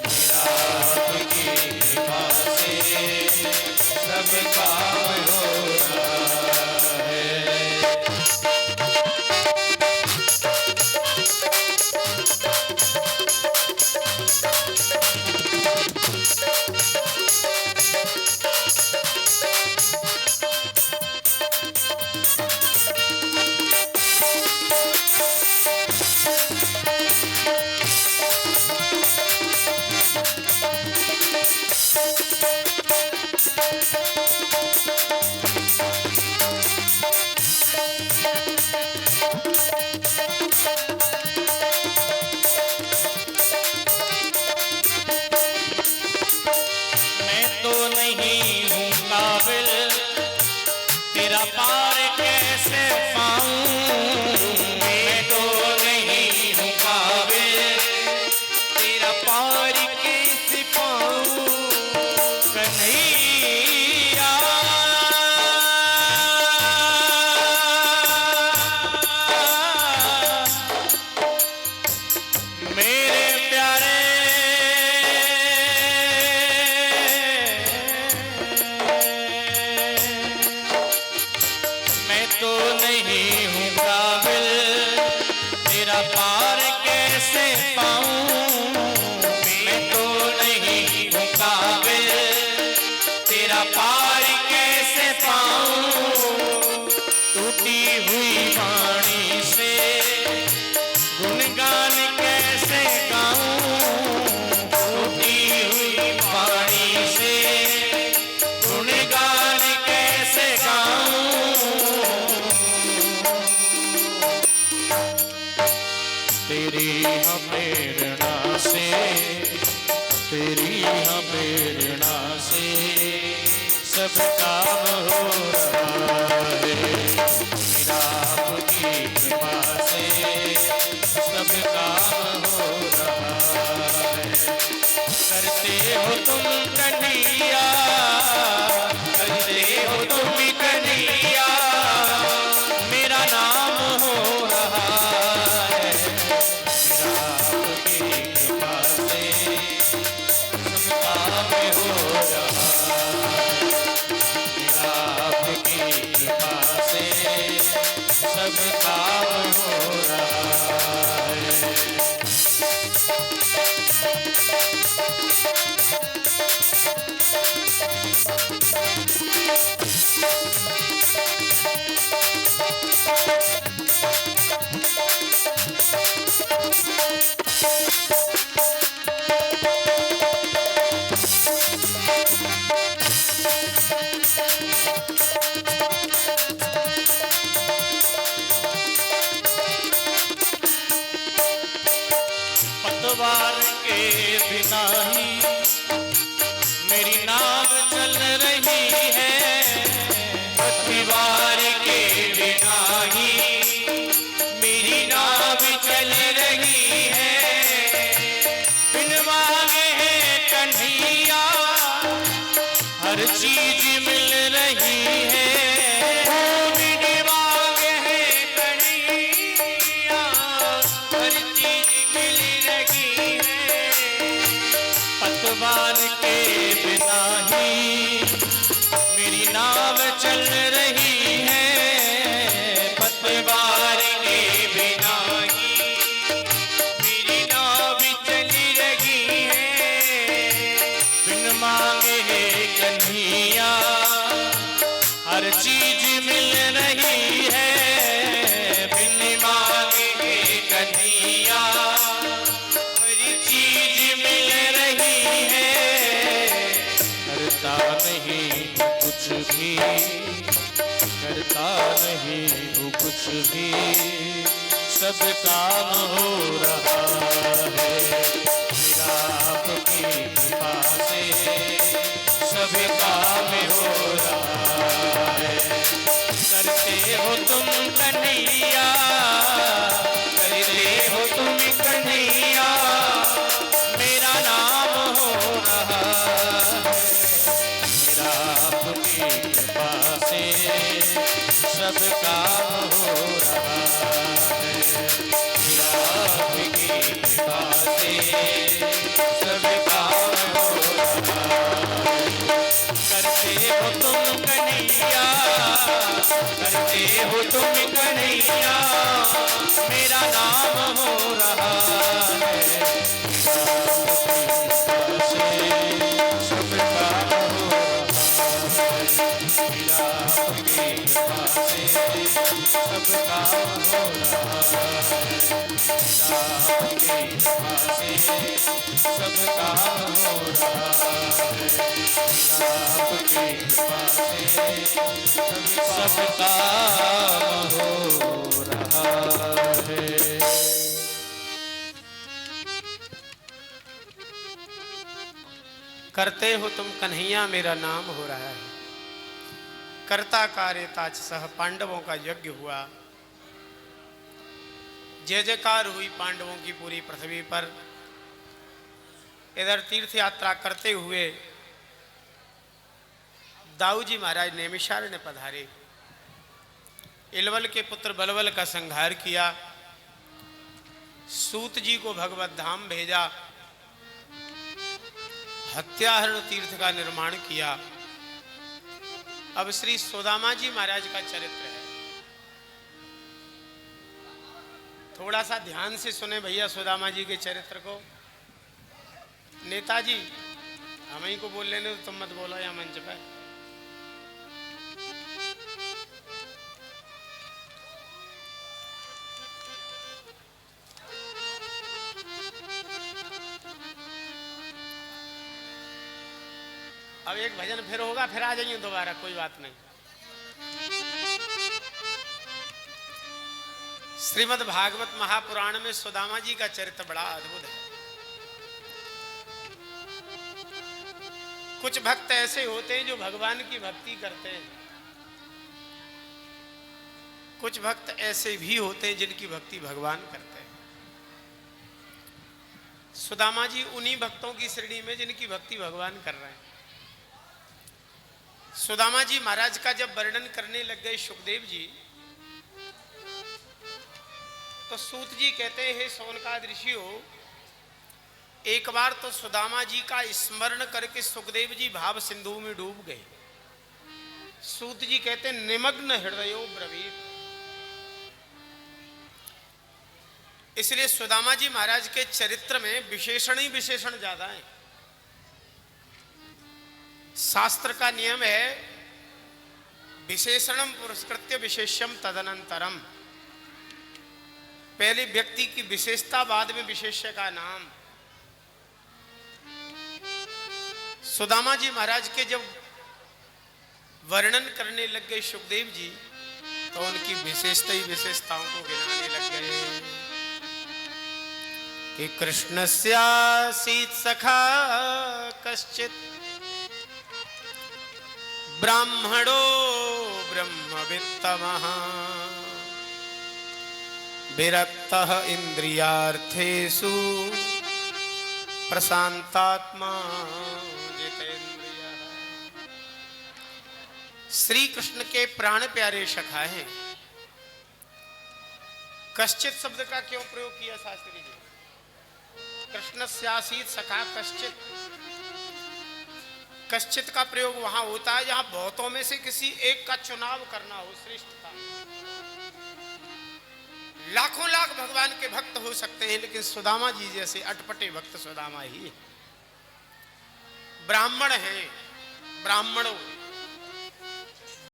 [SPEAKER 5] मेरा आपकी कृपा से सब काम हो रहा है। मैं तो नहीं हूँ काबिल, तेरा पार कैसे पाऊं। मैं तो नहीं हूँ काबिल, तेरा पार कैसे पाऊं। कन्हैया मेरे प्यारे, मैं तो नहीं हूँ काबिल, तेरा पार कैसे पाऊं। मैं तो नहीं हूँ काबिल, तेरा पार कैसे पाऊं। टूटी हुई वाणी से गुणगान कैसे गाऊं। टूटी हुई वाणी से गुणगान कैसे गाऊं। तेरी हम प्रेरणा से, तेरी हम प्रेरणा से सब काम हो रहा है। मेरा आपकी कृपा से सब काम हो रहा है। करते हो तुम कन्हैया, करते हो तुम कन्हैया, मेरा नाम हो रहा है। मेरा आपकी कृपा से सब काम हो रहा है। मेरा आपकी कृपा से सब काम हो रहा है। पतवार के बिना ही मेरी नाव चल रही है। पतवार के बिना ही मेरी नाव चल रही है। बिन मांगे कन्हैया हर चीज मिल रही है। बिन मांगे कन्हैया हर चीज मिल रही है। पतवार के बिना ही मेरी नाव चल रही है पतवार के बिना ही, मेरी नाव चली रही है बिन मांगे कन्हैया, हर चीज मिल रही है बिन मांगे कन्हैया, हर चीज मिल रही है, करता नहीं कुछ भी, करता नहीं हूँ कुछ भी, सब काम हो रहा है मेरा आपकी कृपा से, सब काम हो रहा है। करते हो तुम कन्हैया, करते हो तुम कन्हैया, मेरा नाम हो रहा है मेरा आपकी कृपा से, सब काम हो रहा है मेरा आपकी कृपा से, सब काम हो रहा है। करते हो तुम कन्हैया, करते हो तुम कन्हैया, मेरा नाम हो रहा है सब काम हो रहा है मेरा आपकी कृपा से, सब काम हो रहा है मेरा आपकी कृपा से, सब काम हो रहा है मेरा आपकी कृपा से, सब काम हो रहा है।
[SPEAKER 4] करते हो तुम कन्हैया मेरा नाम हो रहा है, कर्ता कार्यता सह पांडवों का यज्ञ हुआ, जय जयकार हुई पांडवों की पूरी पृथ्वी पर। इधर तीर्थ यात्रा करते हुए दाऊ जी महाराज नैमिषारण्य पधारे, इलवल के पुत्र बलवल का संहार किया, सूत जी को भगवत धाम भेजा, हत्याहरण तीर्थ का निर्माण किया। अब श्री सुदामा जी महाराज का चरित्र है, थोड़ा सा ध्यान से सुने भैया सुदामा जी के चरित्र को। नेताजी हम ही को बोल लेने तो तुम मत बोलो या मंच पे। अब एक भजन फिर होगा, फिर आ जाइए दोबारा, कोई बात नहीं। श्रीमद् भागवत महापुराण में सुदामा जी का चरित्र बड़ा अद्भुत है। कुछ भक्त ऐसे होते हैं जो भगवान की भक्ति करते हैं, कुछ भक्त ऐसे भी होते हैं जिनकी भक्ति भगवान करते हैं। सुदामा जी उन्हीं भक्तों की श्रेणी में जिनकी भक्ति भगवान कर रहे हैं। सुदामा जी महाराज का जब वर्णन करने लग गए सुखदेव जी, तो सूत जी कहते हैं, हे सोनकाद ऋषियों, एक बार तो सुदामा जी का स्मरण करके सुखदेव जी भाव सिंधु में डूब गए। सूत जी कहते निमग्न हृदयो ब्रवीत। इसलिए सुदामा जी महाराज के चरित्र में विशेषण ही विशेषण ज्यादा है। शास्त्र का नियम है विशेषणम पुरस्कृत्य विशेष्यम तदनंतरम। पहले व्यक्ति की विशेषता, बाद में विशेष्य का नाम। सुदामा जी महाराज के जब वर्णन करने लग गए सुखदेव जी, तो उनकी विशेषता ही विशेषताओं को गिनाने लग गए कि कृष्णस्यासीत् सखा कश्चित् ब्राह्मणो ब्रह्मवित्तमः विरक्तः इंद्रियार्थेषु प्रशांतात्मा जितेन्द्रियः। श्री कृष्ण के प्राण प्यारे सखा हैं। कश्चित शब्द का क्यों प्रयोग किया शास्त्री जी? कृष्णस्यासीत् सखा कश्चित। कश्चित का प्रयोग वहां होता है जहां बहुतों में से किसी एक का चुनाव करना हो, श्रेष्ठता। लाखों लाख भगवान के भक्त हो सकते हैं, लेकिन सुदामा जी जैसे अटपटे भक्त सुदामा ही। ब्राह्मण हैं, ब्राह्मणों